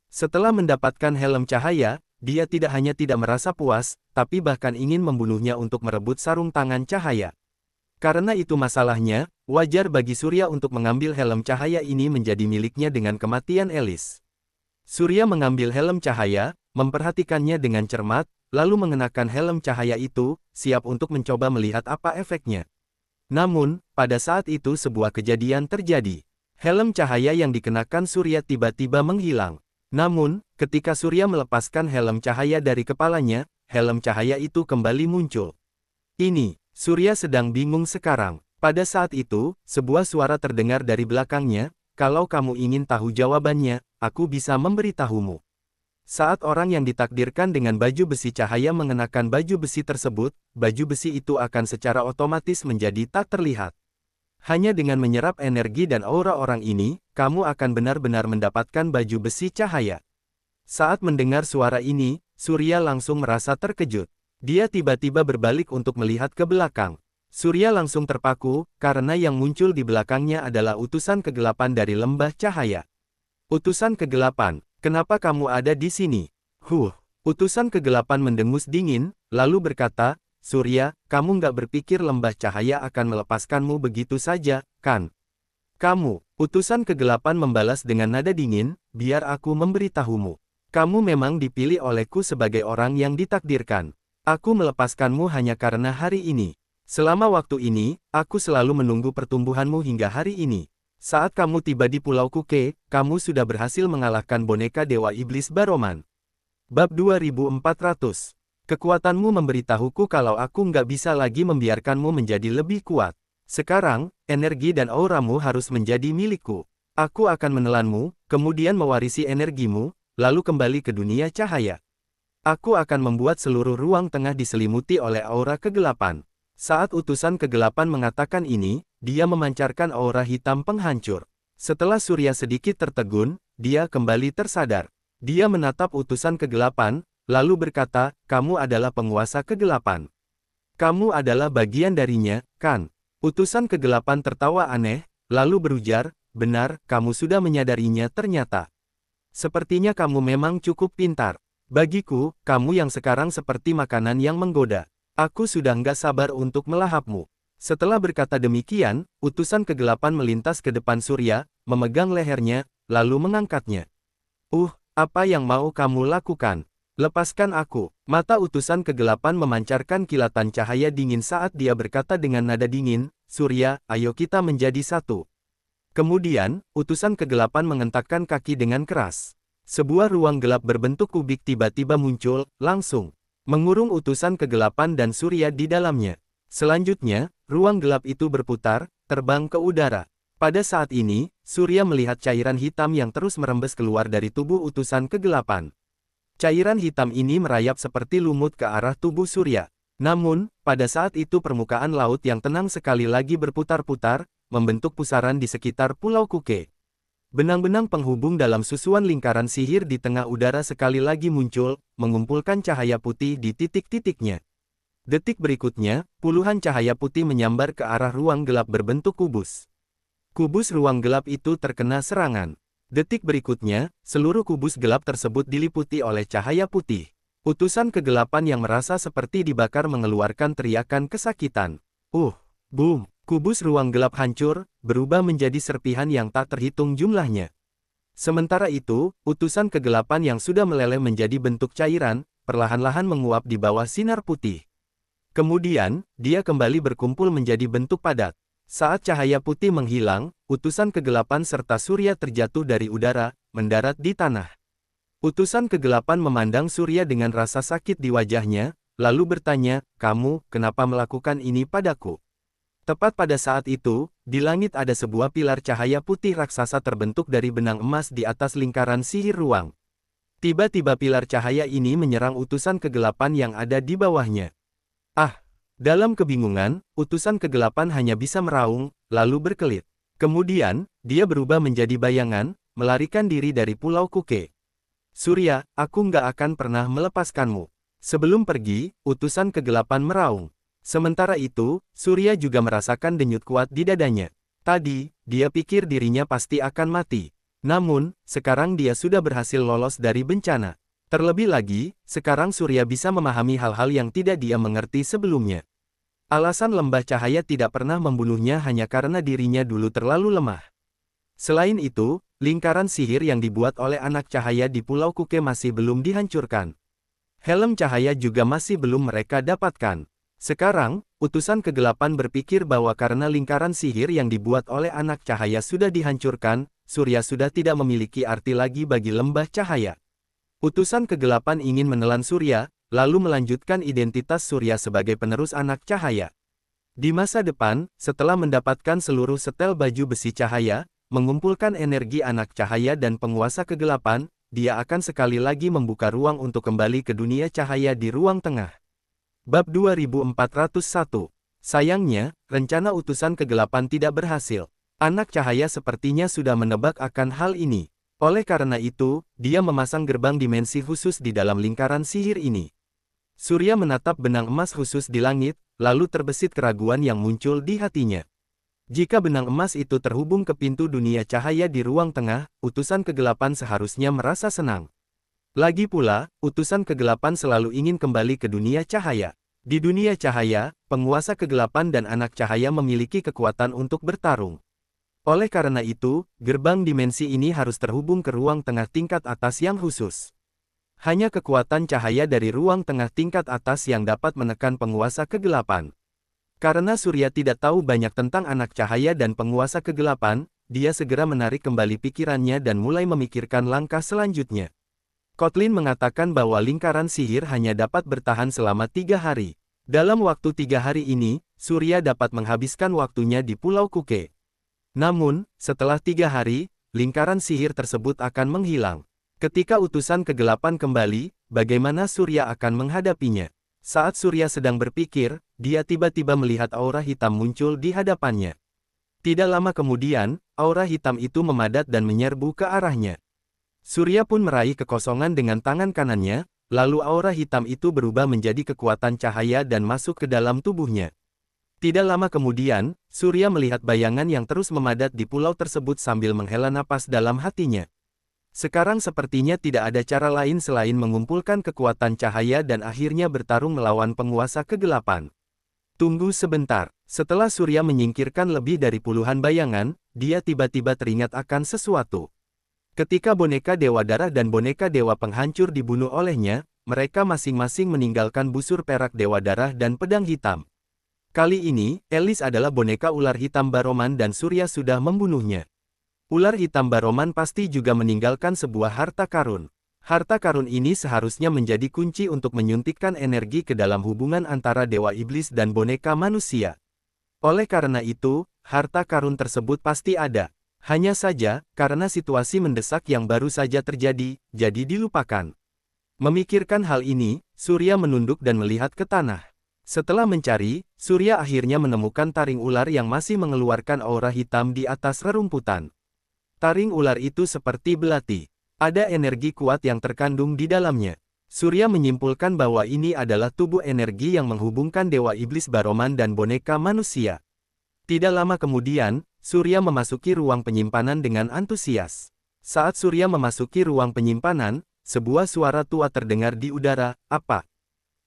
Setelah mendapatkan helm cahaya, dia tidak hanya tidak merasa puas, tapi bahkan ingin membunuhnya untuk merebut sarung tangan cahaya. Karena itu masalahnya, wajar bagi Surya untuk mengambil helm cahaya ini menjadi miliknya dengan kematian Elis. Surya mengambil helm cahaya, memperhatikannya dengan cermat, lalu mengenakan helm cahaya itu, siap untuk mencoba melihat apa efeknya. Namun, pada saat itu sebuah kejadian terjadi. Helm cahaya yang dikenakan Surya tiba-tiba menghilang. Namun, ketika Surya melepaskan helm cahaya dari kepalanya, helm cahaya itu kembali muncul. Ini, Surya sedang bingung sekarang. Pada saat itu, sebuah suara terdengar dari belakangnya, "Kalau kamu ingin tahu jawabannya, aku bisa memberitahumu." Saat orang yang ditakdirkan dengan baju besi cahaya mengenakan baju besi tersebut, baju besi itu akan secara otomatis menjadi tak terlihat. Hanya dengan menyerap energi dan aura orang ini, kamu akan benar-benar mendapatkan baju besi cahaya. Saat mendengar suara ini, Surya langsung merasa terkejut. Dia tiba-tiba berbalik untuk melihat ke belakang. Surya langsung terpaku, karena yang muncul di belakangnya adalah utusan kegelapan dari lembah cahaya. Utusan kegelapan, kenapa kamu ada di sini? Utusan kegelapan mendengus dingin, lalu berkata, Surya, kamu nggak berpikir lembah cahaya akan melepaskanmu begitu saja, kan? Kamu, utusan kegelapan membalas dengan nada dingin, biar aku memberitahumu. Kamu memang dipilih olehku sebagai orang yang ditakdirkan. Aku melepaskanmu hanya karena hari ini. Selama waktu ini, aku selalu menunggu pertumbuhanmu hingga hari ini. Saat kamu tiba di Pulau Kuke, kamu sudah berhasil mengalahkan boneka Dewa Iblis Baroman. Bab 2400. Kekuatanmu memberitahuku kalau aku nggak bisa lagi membiarkanmu menjadi lebih kuat. Sekarang, energi dan auramu harus menjadi milikku. Aku akan menelanmu, kemudian mewarisi energimu, lalu kembali ke dunia cahaya. Aku akan membuat seluruh ruang tengah diselimuti oleh aura kegelapan. Saat utusan kegelapan mengatakan ini, dia memancarkan aura hitam penghancur. Setelah Surya sedikit tertegun, dia kembali tersadar. Dia menatap utusan kegelapan, lalu berkata, kamu adalah penguasa kegelapan. Kamu adalah bagian darinya, kan? Utusan kegelapan tertawa aneh, lalu berujar, benar, kamu sudah menyadarinya ternyata. Sepertinya kamu memang cukup pintar. Bagiku, kamu yang sekarang seperti makanan yang menggoda. Aku sudah nggak sabar untuk melahapmu. Setelah berkata demikian, utusan kegelapan melintas ke depan Surya, memegang lehernya, lalu mengangkatnya. Apa yang mau kamu lakukan? Lepaskan aku. Mata utusan kegelapan memancarkan kilatan cahaya dingin saat dia berkata dengan nada dingin, Surya, ayo kita menjadi satu. Kemudian, utusan kegelapan mengentakkan kaki dengan keras. Sebuah ruang gelap berbentuk kubik tiba-tiba muncul, langsung mengurung utusan kegelapan dan Surya di dalamnya. Selanjutnya, ruang gelap itu berputar, terbang ke udara. Pada saat ini, Surya melihat cairan hitam yang terus merembes keluar dari tubuh utusan kegelapan. Cairan hitam ini merayap seperti lumut ke arah tubuh Surya. Namun, pada saat itu permukaan laut yang tenang sekali lagi berputar-putar, membentuk pusaran di sekitar Pulau Kuke. Benang-benang penghubung dalam susuan lingkaran sihir di tengah udara sekali lagi muncul, mengumpulkan cahaya putih di titik-titiknya. Detik berikutnya, puluhan cahaya putih menyambar ke arah ruang gelap berbentuk kubus. Kubus ruang gelap itu terkena serangan. Detik berikutnya, seluruh kubus gelap tersebut diliputi oleh cahaya putih. Utusan kegelapan yang merasa seperti dibakar mengeluarkan teriakan kesakitan. Boom! Kubus ruang gelap hancur, berubah menjadi serpihan yang tak terhitung jumlahnya. Sementara itu, utusan kegelapan yang sudah meleleh menjadi bentuk cairan, perlahan-lahan menguap di bawah sinar putih. Kemudian, dia kembali berkumpul menjadi bentuk padat. Saat cahaya putih menghilang, utusan kegelapan serta Surya terjatuh dari udara, mendarat di tanah. Utusan kegelapan memandang Surya dengan rasa sakit di wajahnya, lalu bertanya, kamu, kenapa melakukan ini padaku? Tepat pada saat itu, di langit ada sebuah pilar cahaya putih raksasa terbentuk dari benang emas di atas lingkaran sihir ruang. Tiba-tiba pilar cahaya ini menyerang utusan kegelapan yang ada di bawahnya. Dalam kebingungan, utusan kegelapan hanya bisa meraung, lalu berkelit. Kemudian, dia berubah menjadi bayangan, melarikan diri dari Pulau Kuke. Surya, aku nggak akan pernah melepaskanmu. Sebelum pergi, utusan kegelapan meraung. Sementara itu, Surya juga merasakan denyut kuat di dadanya. Tadi, dia pikir dirinya pasti akan mati. Namun, sekarang dia sudah berhasil lolos dari bencana. Terlebih lagi, sekarang Surya bisa memahami hal-hal yang tidak dia mengerti sebelumnya. Alasan lembah cahaya tidak pernah membunuhnya hanya karena dirinya dulu terlalu lemah. Selain itu, lingkaran sihir yang dibuat oleh anak cahaya di Pulau Kuke masih belum dihancurkan. Helm cahaya juga masih belum mereka dapatkan. Sekarang, utusan kegelapan berpikir bahwa karena lingkaran sihir yang dibuat oleh anak cahaya sudah dihancurkan, Surya sudah tidak memiliki arti lagi bagi lembah cahaya. Utusan kegelapan ingin menelan Surya, lalu melanjutkan identitas Surya sebagai penerus anak cahaya. Di masa depan, setelah mendapatkan seluruh setel baju besi cahaya, mengumpulkan energi anak cahaya dan penguasa kegelapan, dia akan sekali lagi membuka ruang untuk kembali ke dunia cahaya di ruang tengah. Bab 2401. Sayangnya, rencana utusan kegelapan tidak berhasil. Anak cahaya sepertinya sudah menebak akan hal ini. Oleh karena itu, dia memasang gerbang dimensi khusus di dalam lingkaran sihir ini. Surya menatap benang emas khusus di langit, lalu terbesit keraguan yang muncul di hatinya. Jika benang emas itu terhubung ke pintu dunia cahaya di ruang tengah, utusan kegelapan seharusnya merasa senang. Lagi pula, utusan kegelapan selalu ingin kembali ke dunia cahaya. Di dunia cahaya, penguasa kegelapan dan anak cahaya memiliki kekuatan untuk bertarung. Oleh karena itu, gerbang dimensi ini harus terhubung ke ruang tengah tingkat atas yang khusus. Hanya kekuatan cahaya dari ruang tengah tingkat atas yang dapat menekan penguasa kegelapan. Karena Surya tidak tahu banyak tentang anak cahaya dan penguasa kegelapan, dia segera menarik kembali pikirannya dan mulai memikirkan langkah selanjutnya. Kotlin mengatakan bahwa lingkaran sihir hanya dapat bertahan selama 3 hari. Dalam waktu 3 hari ini, Surya dapat menghabiskan waktunya di Pulau Kuke. Namun, setelah 3 hari, lingkaran sihir tersebut akan menghilang. Ketika utusan kegelapan kembali, bagaimana Surya akan menghadapinya? Saat Surya sedang berpikir, dia tiba-tiba melihat aura hitam muncul di hadapannya. Tidak lama kemudian, aura hitam itu memadat dan menyerbu ke arahnya. Surya pun meraih kekosongan dengan tangan kanannya, lalu aura hitam itu berubah menjadi kekuatan cahaya dan masuk ke dalam tubuhnya. Tidak lama kemudian, Surya melihat bayangan yang terus memadat di pulau tersebut sambil menghela napas dalam hatinya. Sekarang sepertinya tidak ada cara lain selain mengumpulkan kekuatan cahaya dan akhirnya bertarung melawan penguasa kegelapan. Tunggu sebentar, setelah Surya menyingkirkan lebih dari puluhan bayangan, dia tiba-tiba teringat akan sesuatu. Ketika boneka Dewa Darah dan boneka Dewa Penghancur dibunuh olehnya, mereka masing-masing meninggalkan busur perak Dewa Darah dan pedang hitam. Kali ini, Elis adalah boneka ular hitam Baroman dan Surya sudah membunuhnya. Ular hitam Baroman pasti juga meninggalkan sebuah harta karun. Harta karun ini seharusnya menjadi kunci untuk menyuntikkan energi ke dalam hubungan antara Dewa Iblis dan boneka manusia. Oleh karena itu, harta karun tersebut pasti ada. Hanya saja, karena situasi mendesak yang baru saja terjadi, jadi dilupakan. Memikirkan hal ini, Surya menunduk dan melihat ke tanah. Setelah mencari, Surya akhirnya menemukan taring ular yang masih mengeluarkan aura hitam di atas rerumputan. Taring ular itu seperti belati. Ada energi kuat yang terkandung di dalamnya. Surya menyimpulkan bahwa ini adalah tubuh energi yang menghubungkan Dewa Iblis Baroman dan boneka manusia. Tidak lama kemudian, Surya memasuki ruang penyimpanan dengan antusias. Saat Surya memasuki ruang penyimpanan, sebuah suara tua terdengar di udara, "Apa?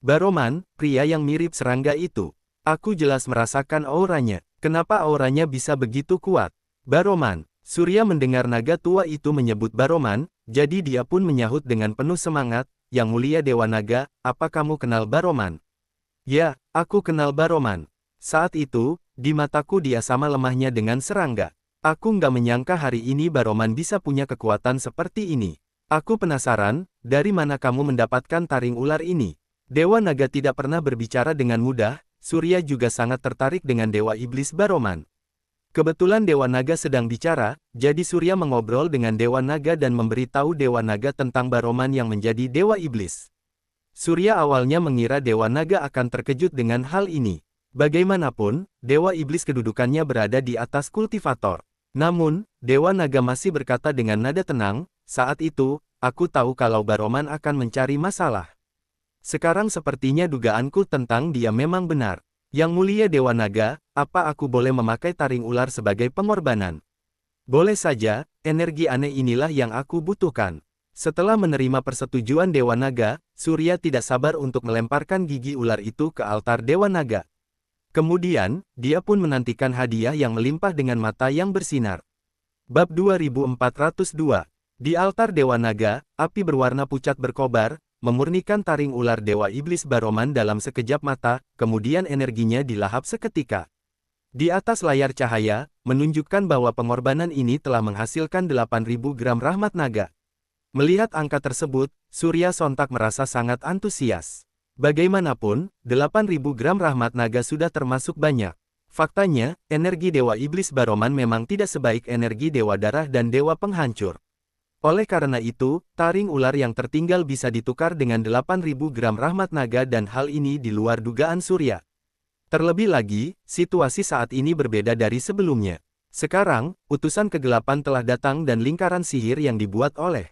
Baroman, pria yang mirip serangga itu. Aku jelas merasakan auranya. Kenapa auranya bisa begitu kuat?" "Baroman." Surya mendengar naga tua itu menyebut Baroman, jadi dia pun menyahut dengan penuh semangat, "Yang mulia Dewa Naga, apa kamu kenal Baroman?" "Ya, aku kenal Baroman. Saat itu, di mataku dia sama lemahnya dengan serangga. Aku nggak menyangka hari ini Baroman bisa punya kekuatan seperti ini. Aku penasaran, dari mana kamu mendapatkan taring ular ini?" Dewa Naga tidak pernah berbicara dengan mudah, Surya juga sangat tertarik dengan Dewa Iblis Baroman. Kebetulan Dewa Naga sedang bicara, jadi Surya mengobrol dengan Dewa Naga dan memberitahu Dewa Naga tentang Baroman yang menjadi Dewa Iblis. Surya awalnya mengira Dewa Naga akan terkejut dengan hal ini. Bagaimanapun, Dewa Iblis kedudukannya berada di atas kultivator. Namun, Dewa Naga masih berkata dengan nada tenang, "Saat itu, aku tahu kalau Baroman akan mencari masalah. Sekarang sepertinya dugaanku tentang dia memang benar. Yang mulia Dewa Naga, apa aku boleh memakai taring ular sebagai pengorbanan?" "Boleh saja, energi aneh inilah yang aku butuhkan." Setelah menerima persetujuan Dewa Naga, Surya tidak sabar untuk melemparkan gigi ular itu ke altar Dewa Naga. Kemudian, dia pun menantikan hadiah yang melimpah dengan mata yang bersinar. Bab 2402. Di altar Dewa Naga, api berwarna pucat berkobar, memurnikan taring ular Dewa Iblis Baroman dalam sekejap mata, kemudian energinya dilahap seketika. Di atas layar cahaya, menunjukkan bahwa pengorbanan ini telah menghasilkan 8.000 gram rahmat naga. Melihat angka tersebut, Surya sontak merasa sangat antusias. Bagaimanapun, 8.000 gram rahmat naga sudah termasuk banyak. Faktanya, energi Dewa Iblis Baroman memang tidak sebaik energi Dewa Darah dan Dewa Penghancur. Oleh karena itu, taring ular yang tertinggal bisa ditukar dengan 8.000 gram rahmat naga dan hal ini di luar dugaan Surya. Terlebih lagi, situasi saat ini berbeda dari sebelumnya. Sekarang, utusan kegelapan telah datang dan lingkaran sihir yang dibuat oleh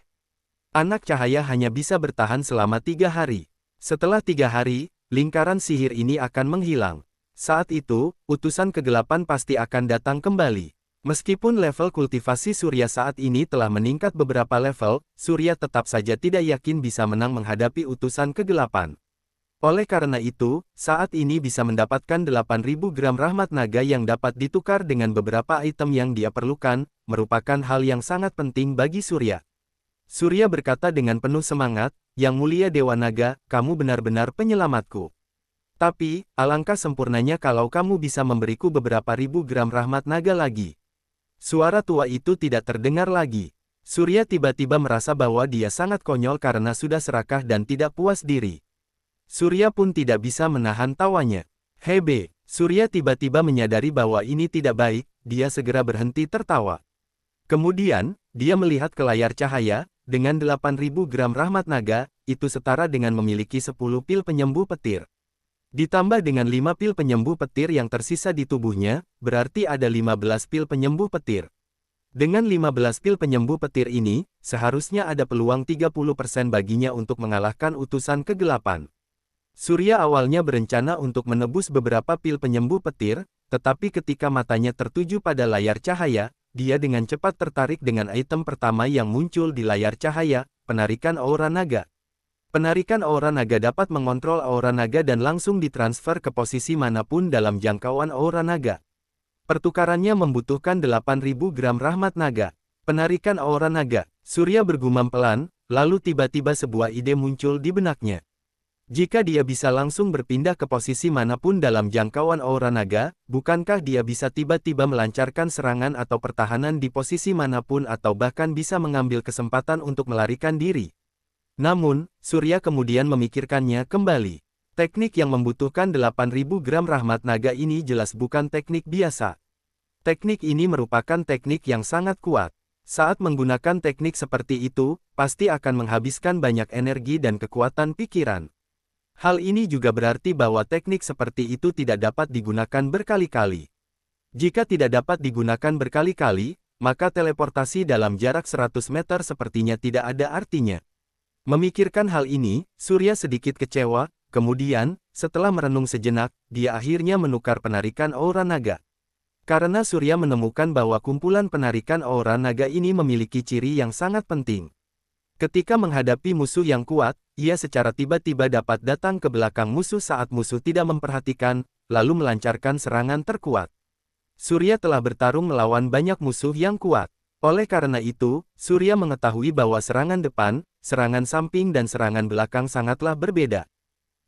anak cahaya hanya bisa bertahan selama 3 hari. Setelah 3 hari, lingkaran sihir ini akan menghilang. Saat itu, utusan kegelapan pasti akan datang kembali. Meskipun level kultivasi Surya saat ini telah meningkat beberapa level, Surya tetap saja tidak yakin bisa menang menghadapi utusan kegelapan. Oleh karena itu, saat ini bisa mendapatkan 8.000 gram rahmat naga yang dapat ditukar dengan beberapa item yang dia perlukan, merupakan hal yang sangat penting bagi Surya. Surya berkata dengan penuh semangat, "Yang mulia Dewa Naga, kamu benar-benar penyelamatku. Tapi, alangkah sempurnanya kalau kamu bisa memberiku beberapa ribu gram rahmat naga lagi." Suara tua itu tidak terdengar lagi. Surya tiba-tiba merasa bahwa dia sangat konyol karena sudah serakah dan tidak puas diri. Surya pun tidak bisa menahan tawanya. Hebe, Surya tiba-tiba menyadari bahwa ini tidak baik, dia segera berhenti tertawa. Kemudian, dia melihat ke layar cahaya, dengan 8.000 gram rahmat naga, itu setara dengan memiliki 10 pil penyembuh petir. Ditambah dengan 5 pil penyembuh petir yang tersisa di tubuhnya, berarti ada 15 pil penyembuh petir. Dengan 15 pil penyembuh petir ini, seharusnya ada peluang 30% baginya untuk mengalahkan utusan kegelapan. Surya awalnya berencana untuk menebus beberapa pil penyembuh petir, tetapi ketika matanya tertuju pada layar cahaya, dia dengan cepat tertarik dengan item pertama yang muncul di layar cahaya, penarikan aura naga. Penarikan aura naga dapat mengontrol aura naga dan langsung ditransfer ke posisi manapun dalam jangkauan aura naga. Pertukarannya membutuhkan 8.000 gram rahmat naga. Penarikan aura naga. Surya bergumam pelan, lalu tiba-tiba sebuah ide muncul di benaknya. Jika dia bisa langsung berpindah ke posisi manapun dalam jangkauan aura naga, bukankah dia bisa tiba-tiba melancarkan serangan atau pertahanan di posisi manapun atau bahkan bisa mengambil kesempatan untuk melarikan diri? Namun, Surya kemudian memikirkannya kembali. Teknik yang membutuhkan 8.000 gram rahmat naga ini jelas bukan teknik biasa. Teknik ini merupakan teknik yang sangat kuat. Saat menggunakan teknik seperti itu, pasti akan menghabiskan banyak energi dan kekuatan pikiran. Hal ini juga berarti bahwa teknik seperti itu tidak dapat digunakan berkali-kali. Jika tidak dapat digunakan berkali-kali, maka teleportasi dalam jarak 100 meter sepertinya tidak ada artinya. Memikirkan hal ini, Surya sedikit kecewa, kemudian, setelah merenung sejenak, dia akhirnya menukar penarikan aura naga. Karena Surya menemukan bahwa kumpulan penarikan aura naga ini memiliki ciri yang sangat penting. Ketika menghadapi musuh yang kuat, ia secara tiba-tiba dapat datang ke belakang musuh saat musuh tidak memperhatikan, lalu melancarkan serangan terkuat. Surya telah bertarung melawan banyak musuh yang kuat. Oleh karena itu, Surya mengetahui bahwa serangan depan, serangan samping dan serangan belakang sangatlah berbeda.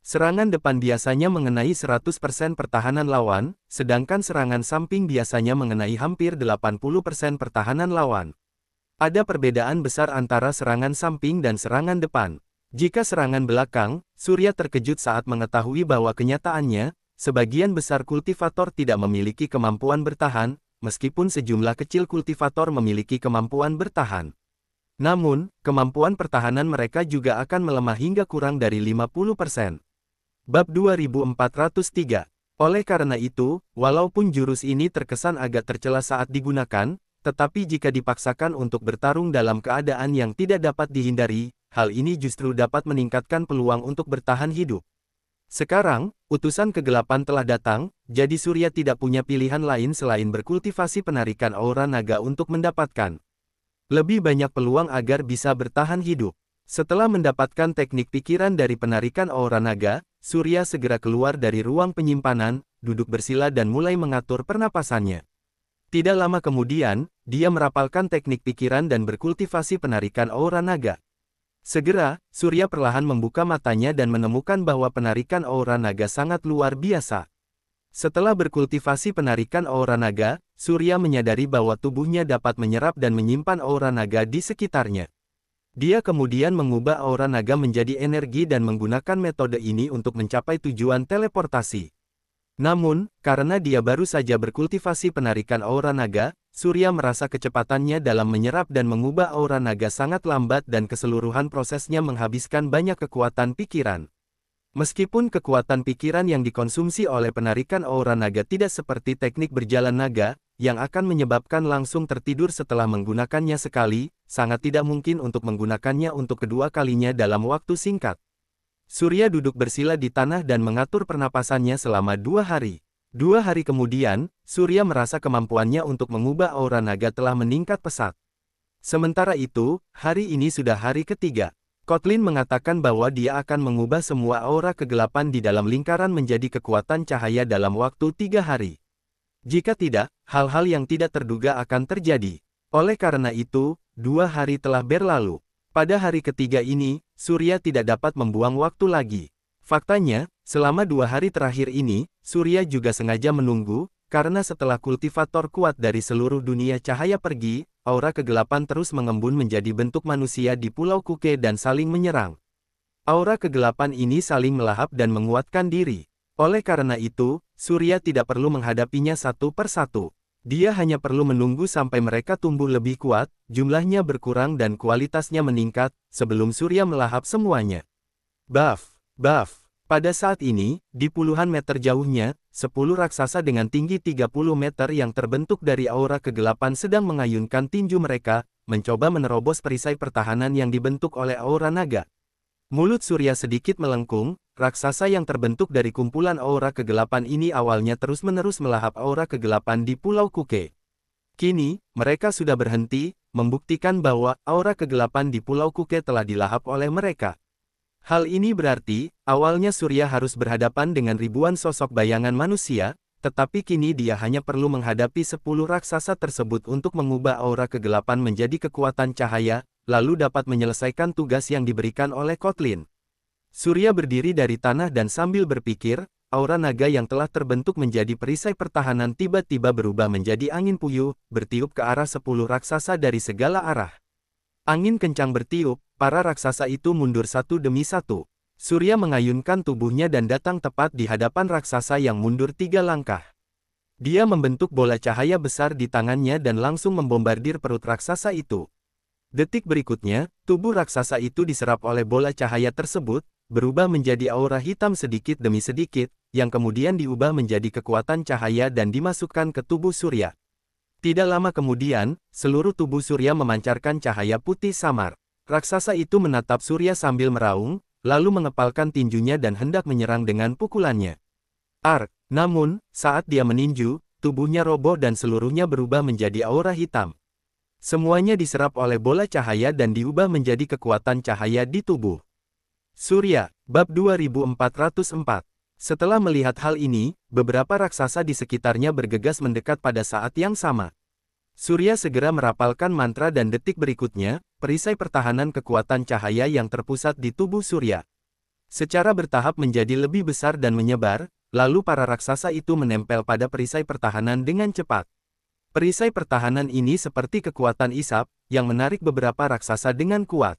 Serangan depan biasanya mengenai 100% pertahanan lawan, sedangkan serangan samping biasanya mengenai hampir 80% pertahanan lawan. Ada perbedaan besar antara serangan samping dan serangan depan. Jika serangan belakang, Surya terkejut saat mengetahui bahwa kenyataannya, sebagian besar kultivator tidak memiliki kemampuan bertahan, meskipun sejumlah kecil kultivator memiliki kemampuan bertahan. Namun, kemampuan pertahanan mereka juga akan melemah hingga kurang dari 50%. Bab 2403. Oleh karena itu, walaupun jurus ini terkesan agak tercela saat digunakan, tetapi jika dipaksakan untuk bertarung dalam keadaan yang tidak dapat dihindari, hal ini justru dapat meningkatkan peluang untuk bertahan hidup. Sekarang, utusan kegelapan telah datang, jadi Surya tidak punya pilihan lain selain berkultivasi penarikan aura naga untuk mendapatkan lebih banyak peluang agar bisa bertahan hidup. Setelah mendapatkan teknik pikiran dari penarikan aura naga, Surya segera keluar dari ruang penyimpanan, duduk bersila dan mulai mengatur pernapasannya. Tidak lama kemudian, dia merapalkan teknik pikiran dan berkultivasi penarikan aura naga. Segera, Surya perlahan membuka matanya dan menemukan bahwa penarikan aura naga sangat luar biasa. Setelah berkultivasi penarikan aura naga, Surya menyadari bahwa tubuhnya dapat menyerap dan menyimpan aura naga di sekitarnya. Dia kemudian mengubah aura naga menjadi energi dan menggunakan metode ini untuk mencapai tujuan teleportasi. Namun, karena dia baru saja berkultivasi penarikan aura naga, Surya merasa kecepatannya dalam menyerap dan mengubah aura naga sangat lambat dan keseluruhan prosesnya menghabiskan banyak kekuatan pikiran. Meskipun kekuatan pikiran yang dikonsumsi oleh penarikan aura naga tidak seperti teknik berjalan naga, yang akan menyebabkan langsung tertidur setelah menggunakannya sekali, sangat tidak mungkin untuk menggunakannya untuk kedua kalinya dalam waktu singkat. Surya duduk bersila di tanah dan mengatur pernapasannya selama 2 hari. 2 hari kemudian, Surya merasa kemampuannya untuk mengubah aura naga telah meningkat pesat. Sementara itu, hari ini sudah hari ketiga. Kotlin mengatakan bahwa dia akan mengubah semua aura kegelapan di dalam lingkaran menjadi kekuatan cahaya dalam waktu 3 hari. Jika tidak, hal-hal yang tidak terduga akan terjadi. Oleh karena itu, 2 hari telah berlalu. Pada hari ketiga ini, Surya tidak dapat membuang waktu lagi. Faktanya, selama 2 hari terakhir ini, Surya juga sengaja menunggu, karena setelah kultivator kuat dari seluruh dunia cahaya pergi, aura kegelapan terus mengembun menjadi bentuk manusia di Pulau Kuke dan saling menyerang. Aura kegelapan ini saling melahap dan menguatkan diri. Oleh karena itu, Surya tidak perlu menghadapinya satu persatu. Dia hanya perlu menunggu sampai mereka tumbuh lebih kuat, jumlahnya berkurang dan kualitasnya meningkat, sebelum Surya melahap semuanya. Buff. Pada saat ini, di puluhan meter jauhnya, 10 raksasa dengan tinggi 30 meter yang terbentuk dari aura kegelapan sedang mengayunkan tinju mereka, mencoba menerobos perisai pertahanan yang dibentuk oleh aura naga. Mulut Surya sedikit melengkung, raksasa yang terbentuk dari kumpulan aura kegelapan ini awalnya terus-menerus melahap aura kegelapan di Pulau Kuke. Kini, mereka sudah berhenti, membuktikan bahwa aura kegelapan di Pulau Kuke telah dilahap oleh mereka. Hal ini berarti, awalnya Surya harus berhadapan dengan ribuan sosok bayangan manusia, tetapi kini dia hanya perlu menghadapi 10 raksasa tersebut untuk mengubah aura kegelapan menjadi kekuatan cahaya, lalu dapat menyelesaikan tugas yang diberikan oleh Kotlin. Surya berdiri dari tanah dan sambil berpikir, aura naga yang telah terbentuk menjadi perisai pertahanan tiba-tiba berubah menjadi angin puyuh, bertiup ke arah 10 raksasa dari segala arah. Angin kencang bertiup, para raksasa itu mundur satu demi satu. Surya mengayunkan tubuhnya dan datang tepat di hadapan raksasa yang mundur 3 langkah. Dia membentuk bola cahaya besar di tangannya dan langsung membombardir perut raksasa itu. Detik berikutnya, tubuh raksasa itu diserap oleh bola cahaya tersebut, berubah menjadi aura hitam sedikit demi sedikit, yang kemudian diubah menjadi kekuatan cahaya dan dimasukkan ke tubuh Surya. Tidak lama kemudian, seluruh tubuh Surya memancarkan cahaya putih samar. Raksasa itu menatap Surya sambil meraung, lalu mengepalkan tinjunya dan hendak menyerang dengan pukulannya. Namun, saat dia meninju, tubuhnya roboh dan seluruhnya berubah menjadi aura hitam. Semuanya diserap oleh bola cahaya dan diubah menjadi kekuatan cahaya di tubuh Surya. Bab 2404. Setelah melihat hal ini, beberapa raksasa di sekitarnya bergegas mendekat pada saat yang sama. Surya segera merapalkan mantra dan detik berikutnya, perisai pertahanan kekuatan cahaya yang terpusat di tubuh Surya secara bertahap menjadi lebih besar dan menyebar, lalu para raksasa itu menempel pada perisai pertahanan dengan cepat. Perisai pertahanan ini seperti kekuatan isap, yang menarik beberapa raksasa dengan kuat.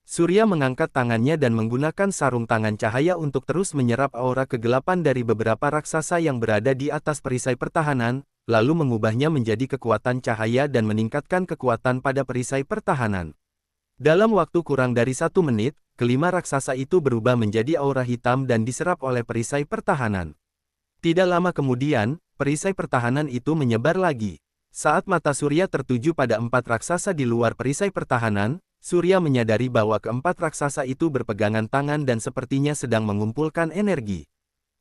Surya mengangkat tangannya dan menggunakan sarung tangan cahaya untuk terus menyerap aura kegelapan dari beberapa raksasa yang berada di atas perisai pertahanan, lalu mengubahnya menjadi kekuatan cahaya dan meningkatkan kekuatan pada perisai pertahanan. Dalam waktu kurang dari 1 menit, kelima raksasa itu berubah menjadi aura hitam dan diserap oleh perisai pertahanan. Tidak lama kemudian, perisai pertahanan itu menyebar lagi. Saat mata Surya tertuju pada 4 raksasa di luar perisai pertahanan, Surya menyadari bahwa keempat raksasa itu berpegangan tangan dan sepertinya sedang mengumpulkan energi.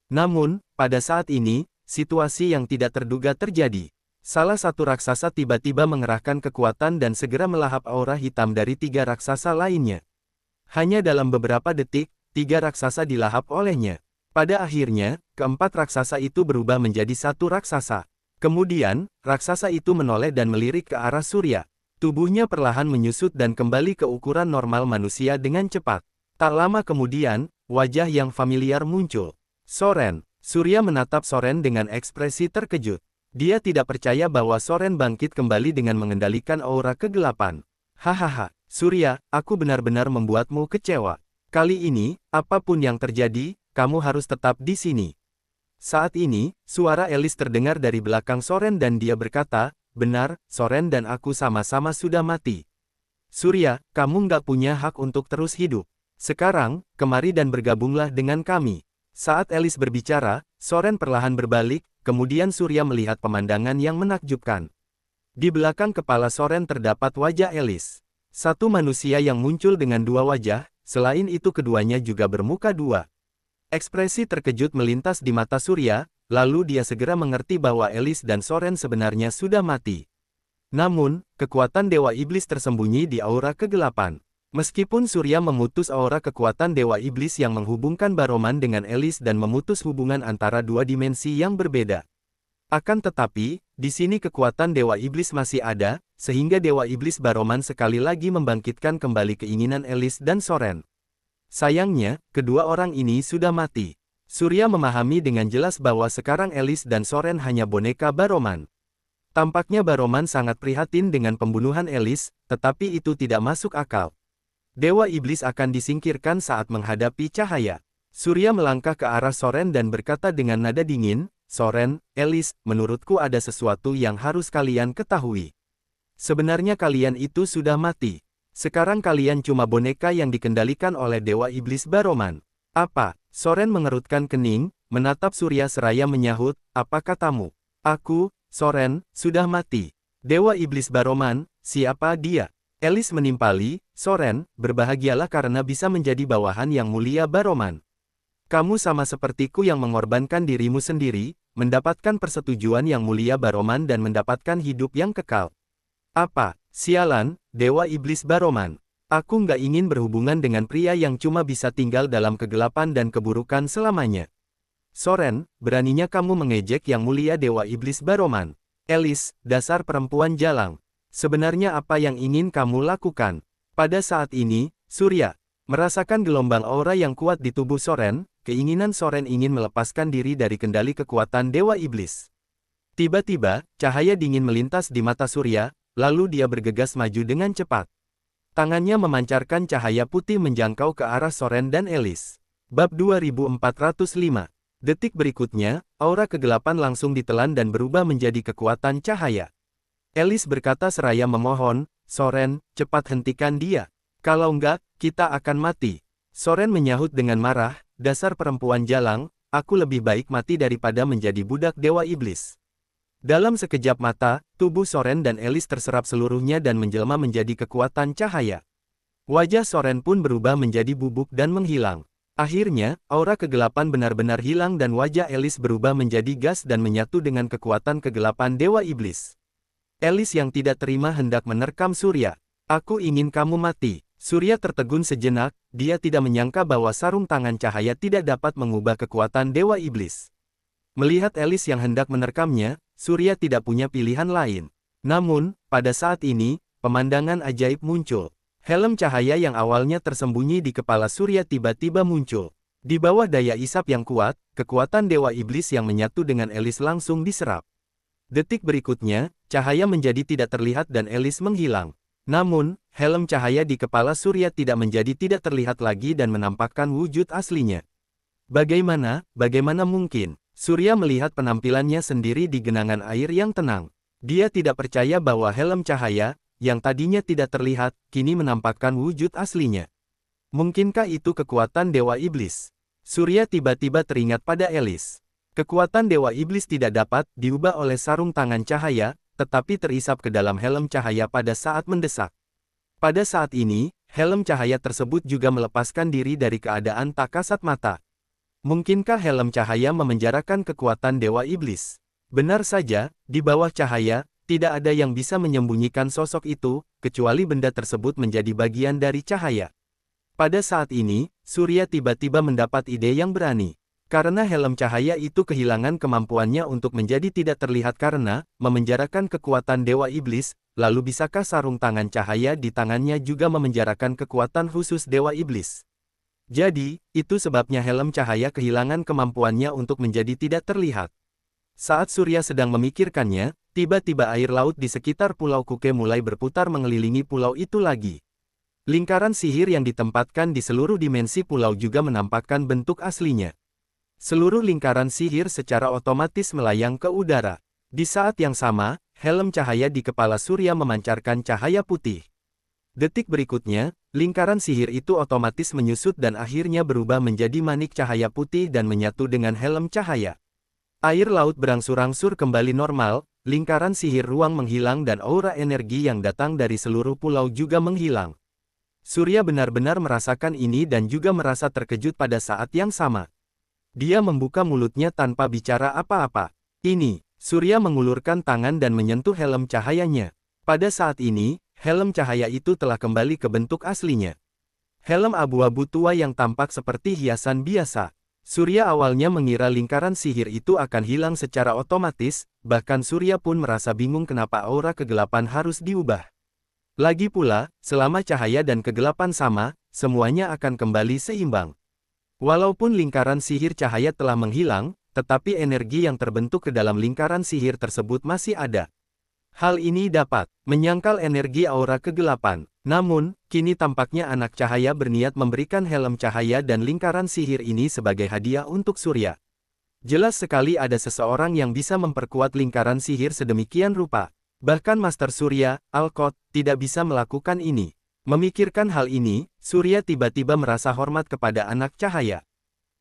Namun, pada saat ini, situasi yang tidak terduga terjadi. Salah satu raksasa tiba-tiba mengerahkan kekuatan dan segera melahap aura hitam dari 3 raksasa lainnya. Hanya dalam beberapa detik, 3 raksasa dilahap olehnya. Pada akhirnya, keempat raksasa itu berubah menjadi 1 raksasa. Kemudian, raksasa itu menoleh dan melirik ke arah Surya. Tubuhnya perlahan menyusut dan kembali ke ukuran normal manusia dengan cepat. Tak lama kemudian, wajah yang familiar muncul. Soren. Surya menatap Soren dengan ekspresi terkejut. Dia tidak percaya bahwa Soren bangkit kembali dengan mengendalikan aura kegelapan. Hahaha, Surya, aku benar-benar membuatmu kecewa. Kali ini, apapun yang terjadi, kamu harus tetap di sini. Saat ini, suara Elis terdengar dari belakang Soren dan dia berkata, benar, Soren dan aku sama-sama sudah mati. Surya, kamu nggak punya hak untuk terus hidup. Sekarang, kemari dan bergabunglah dengan kami. Saat Elis berbicara, Soren perlahan berbalik, kemudian Surya melihat pemandangan yang menakjubkan. Di belakang kepala Soren terdapat wajah Elis. Satu manusia yang muncul dengan dua wajah, selain itu keduanya juga bermuka dua. Ekspresi terkejut melintas di mata Surya, lalu dia segera mengerti bahwa Elis dan Soren sebenarnya sudah mati. Namun, kekuatan Dewa Iblis tersembunyi di aura kegelapan. Meskipun Surya memutus aura kekuatan Dewa Iblis yang menghubungkan Baroman dengan Elis dan memutus hubungan antara dua dimensi yang berbeda. Akan tetapi, di sini kekuatan Dewa Iblis masih ada, sehingga Dewa Iblis Baroman sekali lagi membangkitkan kembali keinginan Elis dan Soren. Sayangnya, kedua orang ini sudah mati. Surya memahami dengan jelas bahwa sekarang Elis dan Soren hanya boneka Baroman. Tampaknya Baroman sangat prihatin dengan pembunuhan Elis, tetapi itu tidak masuk akal. Dewa Iblis akan disingkirkan saat menghadapi cahaya. Surya melangkah ke arah Soren dan berkata dengan nada dingin, Soren, Elis, menurutku ada sesuatu yang harus kalian ketahui. Sebenarnya kalian itu sudah mati. Sekarang kalian cuma boneka yang dikendalikan oleh Dewa Iblis Baroman. Apa? Soren mengerutkan kening, menatap Surya seraya menyahut, apa katamu? Aku, Soren, sudah mati. Dewa Iblis Baroman, siapa dia? Elis menimpali, Soren, berbahagialah karena bisa menjadi bawahan yang mulia Baroman. Kamu sama sepertiku yang mengorbankan dirimu sendiri, mendapatkan persetujuan yang mulia Baroman dan mendapatkan hidup yang kekal. Apa? Sialan, Dewa Iblis Baroman. Aku nggak ingin berhubungan dengan pria yang cuma bisa tinggal dalam kegelapan dan keburukan selamanya. Soren, beraninya kamu mengejek yang mulia Dewa Iblis Baroman. Elis, dasar perempuan jalang. Sebenarnya apa yang ingin kamu lakukan? Pada saat ini, Surya merasakan gelombang aura yang kuat di tubuh Soren. Keinginan Soren ingin melepaskan diri dari kendali kekuatan Dewa Iblis. Tiba-tiba, cahaya dingin melintas di mata Surya, lalu dia bergegas maju dengan cepat. Tangannya memancarkan cahaya putih menjangkau ke arah Soren dan Elis. Bab 2405. Detik berikutnya, aura kegelapan langsung ditelan dan berubah menjadi kekuatan cahaya. Elis berkata seraya memohon, Soren, cepat hentikan dia. Kalau enggak, kita akan mati. Soren menyahut dengan marah, dasar perempuan jalang, aku lebih baik mati daripada menjadi budak Dewa Iblis. Dalam sekejap mata, tubuh Soren dan Elis terserap seluruhnya dan menjelma menjadi kekuatan cahaya. Wajah Soren pun berubah menjadi bubuk dan menghilang. Akhirnya, aura kegelapan benar-benar hilang dan wajah Elis berubah menjadi gas dan menyatu dengan kekuatan kegelapan Dewa Iblis. Elis yang tidak terima hendak menerkam Surya. Aku ingin kamu mati. Surya tertegun sejenak, dia tidak menyangka bahwa sarung tangan cahaya tidak dapat mengubah kekuatan Dewa Iblis. Melihat Elis yang hendak menerkamnya, Surya tidak punya pilihan lain. Namun, pada saat ini, pemandangan ajaib muncul. Helm cahaya yang awalnya tersembunyi di kepala Surya tiba-tiba muncul. Di bawah daya isap yang kuat, kekuatan Dewa Iblis yang menyatu dengan Elis langsung diserap. Detik berikutnya, cahaya menjadi tidak terlihat dan Elis menghilang. Namun, helm cahaya di kepala Surya tidak menjadi tidak terlihat lagi dan menampakkan wujud aslinya. Bagaimana mungkin? Surya melihat penampilannya sendiri di genangan air yang tenang. Dia tidak percaya bahwa helm cahaya, yang tadinya tidak terlihat, kini menampakkan wujud aslinya. Mungkinkah itu kekuatan Dewa Iblis? Surya tiba-tiba teringat pada Elis. Kekuatan Dewa Iblis tidak dapat diubah oleh sarung tangan cahaya, tetapi terisap ke dalam helm cahaya pada saat mendesak. Pada saat ini, helm cahaya tersebut juga melepaskan diri dari keadaan tak kasat mata. Mungkinkah helm cahaya memenjarakan kekuatan Dewa Iblis? Benar saja, di bawah cahaya, tidak ada yang bisa menyembunyikan sosok itu, kecuali benda tersebut menjadi bagian dari cahaya. Pada saat ini, Surya tiba-tiba mendapat ide yang berani. Karena helm cahaya itu kehilangan kemampuannya untuk menjadi tidak terlihat karena memenjarakan kekuatan Dewa Iblis, lalu bisakah sarung tangan cahaya di tangannya juga memenjarakan kekuatan khusus Dewa Iblis? Jadi, itu sebabnya helm cahaya kehilangan kemampuannya untuk menjadi tidak terlihat. Saat Surya sedang memikirkannya, tiba-tiba air laut di sekitar Pulau Kuke mulai berputar mengelilingi pulau itu lagi. Lingkaran sihir yang ditempatkan di seluruh dimensi pulau juga menampakkan bentuk aslinya. Seluruh lingkaran sihir secara otomatis melayang ke udara. Di saat yang sama, helm cahaya di kepala Surya memancarkan cahaya putih. Detik berikutnya, lingkaran sihir itu otomatis menyusut dan akhirnya berubah menjadi manik cahaya putih dan menyatu dengan helm cahaya. Air laut berangsur-angsur kembali normal, lingkaran sihir ruang menghilang dan aura energi yang datang dari seluruh pulau juga menghilang. Surya benar-benar merasakan ini dan juga merasa terkejut pada saat yang sama. Dia membuka mulutnya tanpa bicara apa-apa. Ini, Surya mengulurkan tangan dan menyentuh helm cahayanya. Pada saat ini, helm cahaya itu telah kembali ke bentuk aslinya. Helm abu-abu tua yang tampak seperti hiasan biasa. Surya awalnya mengira lingkaran sihir itu akan hilang secara otomatis, bahkan Surya pun merasa bingung kenapa aura kegelapan harus diubah. Lagi pula, selama cahaya dan kegelapan sama, semuanya akan kembali seimbang. Walaupun lingkaran sihir cahaya telah menghilang, tetapi energi yang terbentuk ke dalam lingkaran sihir tersebut masih ada. Hal ini dapat menyangkal energi aura kegelapan. Namun, kini tampaknya anak cahaya berniat memberikan helm cahaya dan lingkaran sihir ini sebagai hadiah untuk Surya. Jelas sekali ada seseorang yang bisa memperkuat lingkaran sihir sedemikian rupa. Bahkan Master Surya, Alkot, tidak bisa melakukan ini. Memikirkan hal ini, Surya tiba-tiba merasa hormat kepada anak cahaya.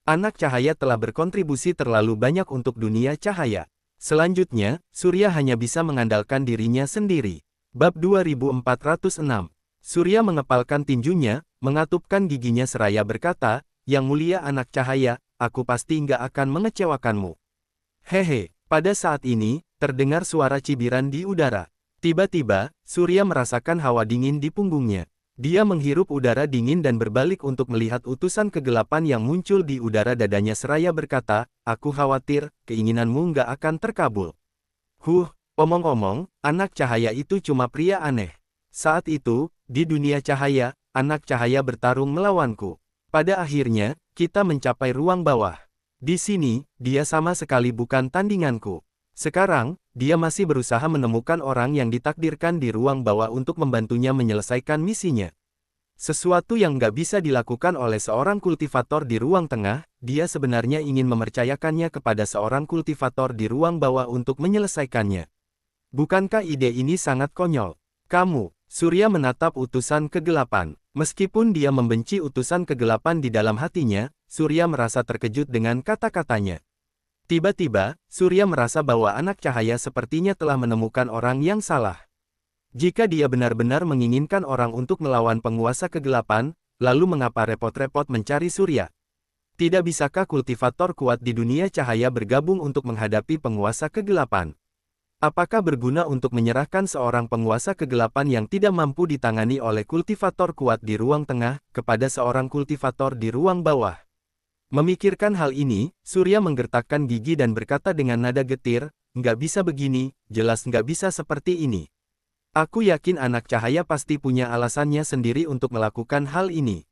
Anak cahaya telah berkontribusi terlalu banyak untuk dunia cahaya. Selanjutnya, Surya hanya bisa mengandalkan dirinya sendiri. Bab 2406. Surya mengepalkan tinjunya, mengatupkan giginya seraya berkata, "Yang mulia anak cahaya, aku pasti nggak akan mengecewakanmu." Hehe, pada saat ini, terdengar suara cibiran di udara. Tiba-tiba, Surya merasakan hawa dingin di punggungnya. Dia menghirup udara dingin dan berbalik untuk melihat utusan kegelapan yang muncul di udara dadanya seraya berkata, "Aku khawatir, keinginanmu nggak akan terkabul." Omong-omong, anak cahaya itu cuma pria aneh. Saat itu, di dunia cahaya, anak cahaya bertarung melawanku. Pada akhirnya, kita mencapai ruang bawah. Di sini, dia sama sekali bukan tandinganku. Sekarang, dia masih berusaha menemukan orang yang ditakdirkan di ruang bawah untuk membantunya menyelesaikan misinya. Sesuatu yang nggak bisa dilakukan oleh seorang kultivator di ruang tengah, dia sebenarnya ingin mempercayakannya kepada seorang kultivator di ruang bawah untuk menyelesaikannya. Bukankah ide ini sangat konyol? Kamu, Surya menatap utusan kegelapan. Meskipun dia membenci utusan kegelapan di dalam hatinya, Surya merasa terkejut dengan kata-katanya. Tiba-tiba, Surya merasa bahwa anak cahaya sepertinya telah menemukan orang yang salah. Jika dia benar-benar menginginkan orang untuk melawan penguasa kegelapan, lalu mengapa repot-repot mencari Surya? Tidak bisakah kultivator kuat di dunia cahaya bergabung untuk menghadapi penguasa kegelapan? Apakah berguna untuk menyerahkan seorang penguasa kegelapan yang tidak mampu ditangani oleh kultivator kuat di ruang tengah, kepada seorang kultivator di ruang bawah? Memikirkan hal ini, Surya menggertakkan gigi dan berkata dengan nada getir, "Nggak bisa begini, jelas nggak bisa seperti ini. Aku yakin anak cahaya pasti punya alasannya sendiri untuk melakukan hal ini."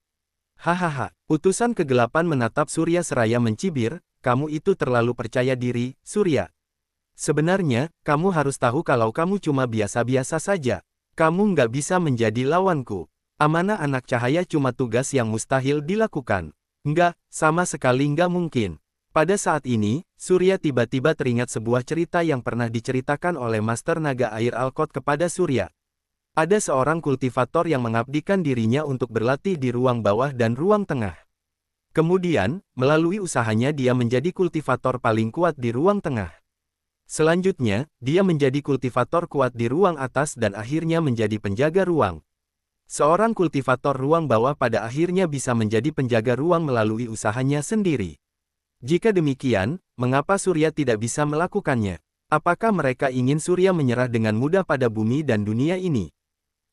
Hahaha, utusan kegelapan menatap Surya seraya mencibir, "Kamu itu terlalu percaya diri, Surya. Sebenarnya, kamu harus tahu kalau kamu cuma biasa-biasa saja. Kamu nggak bisa menjadi lawanku. Amanah anak cahaya cuma tugas yang mustahil dilakukan. Nggak, sama sekali nggak mungkin." Pada saat ini, Surya tiba-tiba teringat sebuah cerita yang pernah diceritakan oleh Master Naga Air Alkot kepada Surya. Ada seorang kultivator yang mengabdikan dirinya untuk berlatih di ruang bawah dan ruang tengah. Kemudian, melalui usahanya dia menjadi kultivator paling kuat di ruang tengah. Selanjutnya, dia menjadi kultivator kuat di ruang atas dan akhirnya menjadi penjaga ruang. Seorang kultivator ruang bawah pada akhirnya bisa menjadi penjaga ruang melalui usahanya sendiri. Jika demikian, mengapa Surya tidak bisa melakukannya? Apakah mereka ingin Surya menyerah dengan mudah pada bumi dan dunia ini?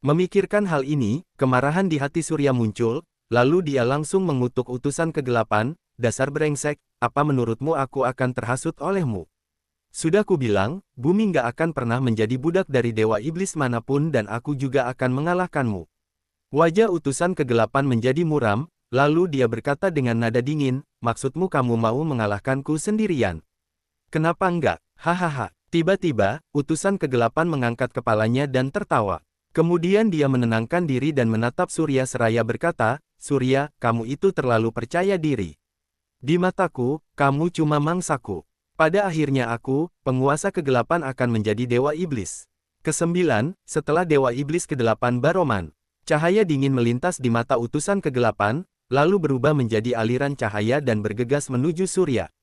Memikirkan hal ini, kemarahan di hati Surya muncul, lalu dia langsung mengutuk utusan kegelapan, "Dasar brengsek, apa menurutmu aku akan terhasut olehmu? Sudah kubilang, bumi nggak akan pernah menjadi budak dari dewa iblis manapun dan aku juga akan mengalahkanmu." Wajah utusan kegelapan menjadi muram, lalu dia berkata dengan nada dingin, "Maksudmu kamu mau mengalahkanku sendirian? Kenapa enggak? Hahaha." Tiba-tiba, utusan kegelapan mengangkat kepalanya dan tertawa. Kemudian dia menenangkan diri dan menatap Surya seraya berkata, "Surya, kamu itu terlalu percaya diri. Di mataku, kamu cuma mangsaku." Pada akhirnya aku, penguasa kegelapan akan menjadi Dewa Iblis. Kesembilan, setelah Dewa Iblis ke-8 Baroman. Cahaya dingin melintas di mata utusan kegelapan, lalu berubah menjadi aliran cahaya dan bergegas menuju Surya.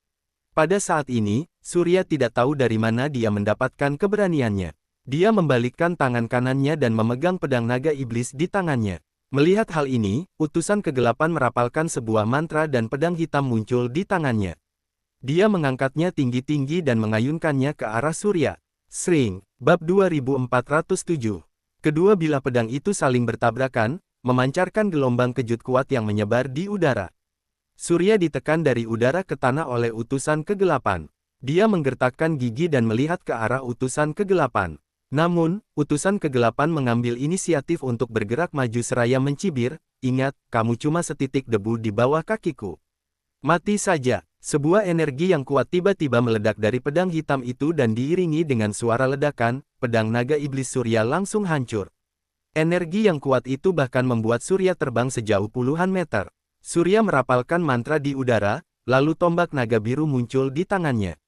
Pada saat ini, Surya tidak tahu dari mana dia mendapatkan keberaniannya. Dia membalikkan tangan kanannya dan memegang pedang naga iblis di tangannya. Melihat hal ini, utusan kegelapan merapalkan sebuah mantra dan pedang hitam muncul di tangannya. Dia mengangkatnya tinggi-tinggi dan mengayunkannya ke arah Surya. Sring, bab 2407. Kedua bilah pedang itu saling bertabrakan, memancarkan gelombang kejut kuat yang menyebar di udara. Surya ditekan dari udara ke tanah oleh utusan kegelapan. Dia menggertakkan gigi dan melihat ke arah utusan kegelapan. Namun, utusan kegelapan mengambil inisiatif untuk bergerak maju seraya mencibir, "Ingat, kamu cuma setitik debu di bawah kakiku. Mati saja." Sebuah energi yang kuat tiba-tiba meledak dari pedang hitam itu dan diiringi dengan suara ledakan, pedang naga iblis Surya langsung hancur. Energi yang kuat itu bahkan membuat Surya terbang sejauh puluhan meter. Surya merapalkan mantra di udara, lalu tombak naga biru muncul di tangannya.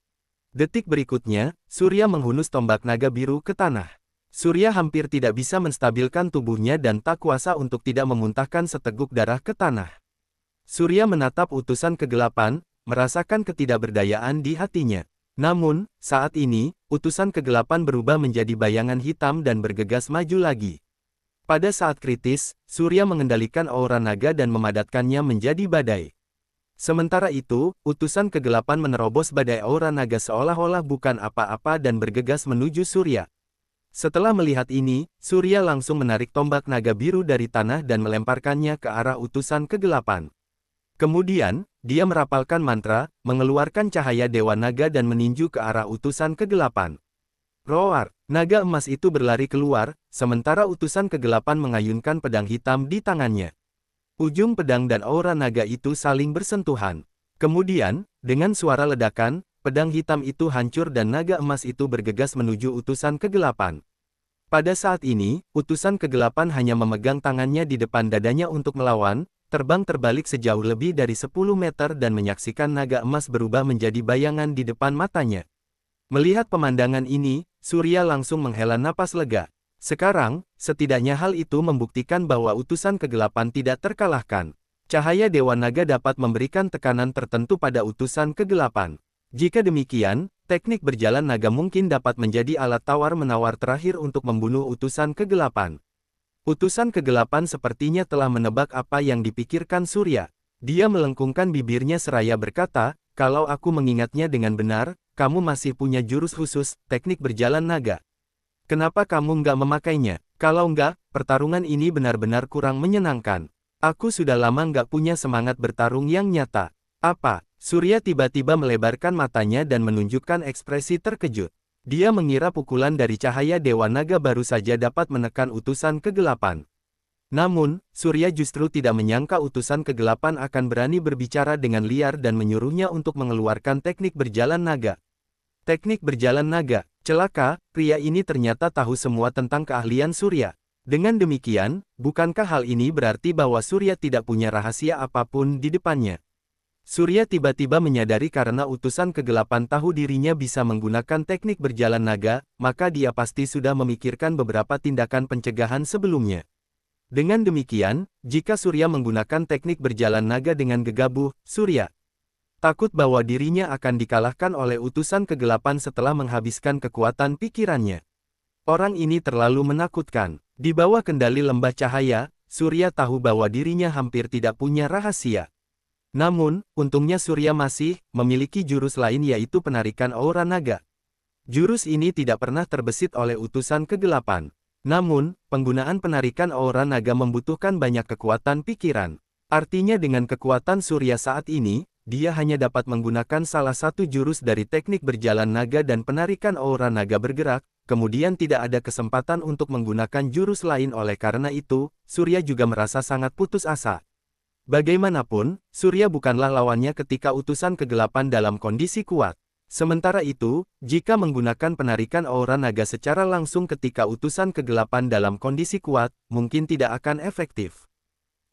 Detik berikutnya, Surya menghunus tombak naga biru ke tanah. Surya hampir tidak bisa menstabilkan tubuhnya dan tak kuasa untuk tidak memuntahkan seteguk darah ke tanah. Surya menatap utusan kegelapan, merasakan ketidakberdayaan di hatinya. Namun, saat ini, utusan kegelapan berubah menjadi bayangan hitam dan bergegas maju lagi. Pada saat kritis, Surya mengendalikan aura naga dan memadatkannya menjadi badai. Sementara itu, utusan kegelapan menerobos badai aura naga seolah-olah bukan apa-apa dan bergegas menuju Surya. Setelah melihat ini, Surya langsung menarik tombak naga biru dari tanah dan melemparkannya ke arah utusan kegelapan. Kemudian, dia merapalkan mantra, mengeluarkan cahaya Dewa Naga dan meninju ke arah utusan kegelapan. Roar! Naga emas itu berlari keluar, sementara utusan kegelapan mengayunkan pedang hitam di tangannya. Ujung pedang dan aura naga itu saling bersentuhan. Kemudian, dengan suara ledakan, pedang hitam itu hancur dan naga emas itu bergegas menuju utusan kegelapan. Pada saat ini, utusan kegelapan hanya memegang tangannya di depan dadanya untuk melawan, terbang terbalik sejauh lebih dari 10 meter dan menyaksikan naga emas berubah menjadi bayangan di depan matanya. Melihat pemandangan ini, Surya langsung menghela napas lega. Sekarang, setidaknya hal itu membuktikan bahwa utusan kegelapan tidak terkalahkan. Cahaya Dewa Naga dapat memberikan tekanan tertentu pada utusan kegelapan. Jika demikian, teknik berjalan naga mungkin dapat menjadi alat tawar-menawar terakhir untuk membunuh utusan kegelapan. Utusan kegelapan sepertinya telah menebak apa yang dipikirkan Surya. Dia melengkungkan bibirnya seraya berkata, "Kalau aku mengingatnya dengan benar, kamu masih punya jurus khusus, teknik berjalan naga. Kenapa kamu nggak memakainya? Kalau nggak, pertarungan ini benar-benar kurang menyenangkan. Aku sudah lama nggak punya semangat bertarung yang nyata." "Apa?" Surya tiba-tiba melebarkan matanya dan menunjukkan ekspresi terkejut. Dia mengira pukulan dari cahaya Dewa Naga baru saja dapat menekan utusan kegelapan. Namun, Surya justru tidak menyangka utusan kegelapan akan berani berbicara dengan liar dan menyuruhnya untuk mengeluarkan teknik berjalan naga. Teknik berjalan naga, celaka, pria ini ternyata tahu semua tentang keahlian Surya. Dengan demikian, bukankah hal ini berarti bahwa Surya tidak punya rahasia apapun di depannya? Surya tiba-tiba menyadari karena utusan kegelapan tahu dirinya bisa menggunakan teknik berjalan naga, maka dia pasti sudah memikirkan beberapa tindakan pencegahan sebelumnya. Dengan demikian, jika Surya menggunakan teknik berjalan naga dengan gegabah, Surya takut bahwa dirinya akan dikalahkan oleh utusan kegelapan setelah menghabiskan kekuatan pikirannya. Orang ini terlalu menakutkan. Di bawah kendali lembah cahaya, Surya tahu bahwa dirinya hampir tidak punya rahasia. Namun, untungnya Surya masih memiliki jurus lain yaitu penarikan aura naga. Jurus ini tidak pernah terbesit oleh utusan kegelapan. Namun, penggunaan penarikan aura naga membutuhkan banyak kekuatan pikiran. Artinya dengan kekuatan Surya saat ini, dia hanya dapat menggunakan salah satu jurus dari teknik berjalan naga dan penarikan aura naga bergerak, kemudian tidak ada kesempatan untuk menggunakan jurus lain. Oleh karena itu, Surya juga merasa sangat putus asa. Bagaimanapun, Surya bukanlah lawannya ketika utusan kegelapan dalam kondisi kuat. Sementara itu, jika menggunakan penarikan aura naga secara langsung ketika utusan kegelapan dalam kondisi kuat, mungkin tidak akan efektif.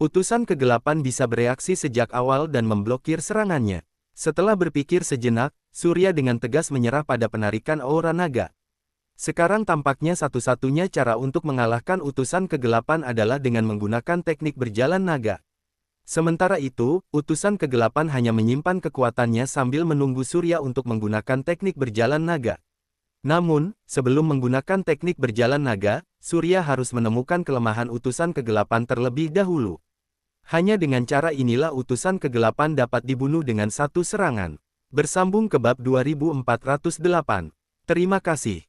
Utusan kegelapan bisa bereaksi sejak awal dan memblokir serangannya. Setelah berpikir sejenak, Surya dengan tegas menyerah pada penarikan aura naga. Sekarang tampaknya satu-satunya cara untuk mengalahkan utusan kegelapan adalah dengan menggunakan teknik berjalan naga. Sementara itu, utusan kegelapan hanya menyimpan kekuatannya sambil menunggu Surya untuk menggunakan teknik berjalan naga. Namun, sebelum menggunakan teknik berjalan naga, Surya harus menemukan kelemahan utusan kegelapan terlebih dahulu. Hanya dengan cara inilah utusan kegelapan dapat dibunuh dengan satu serangan. Bersambung ke bab 2408. Terima kasih.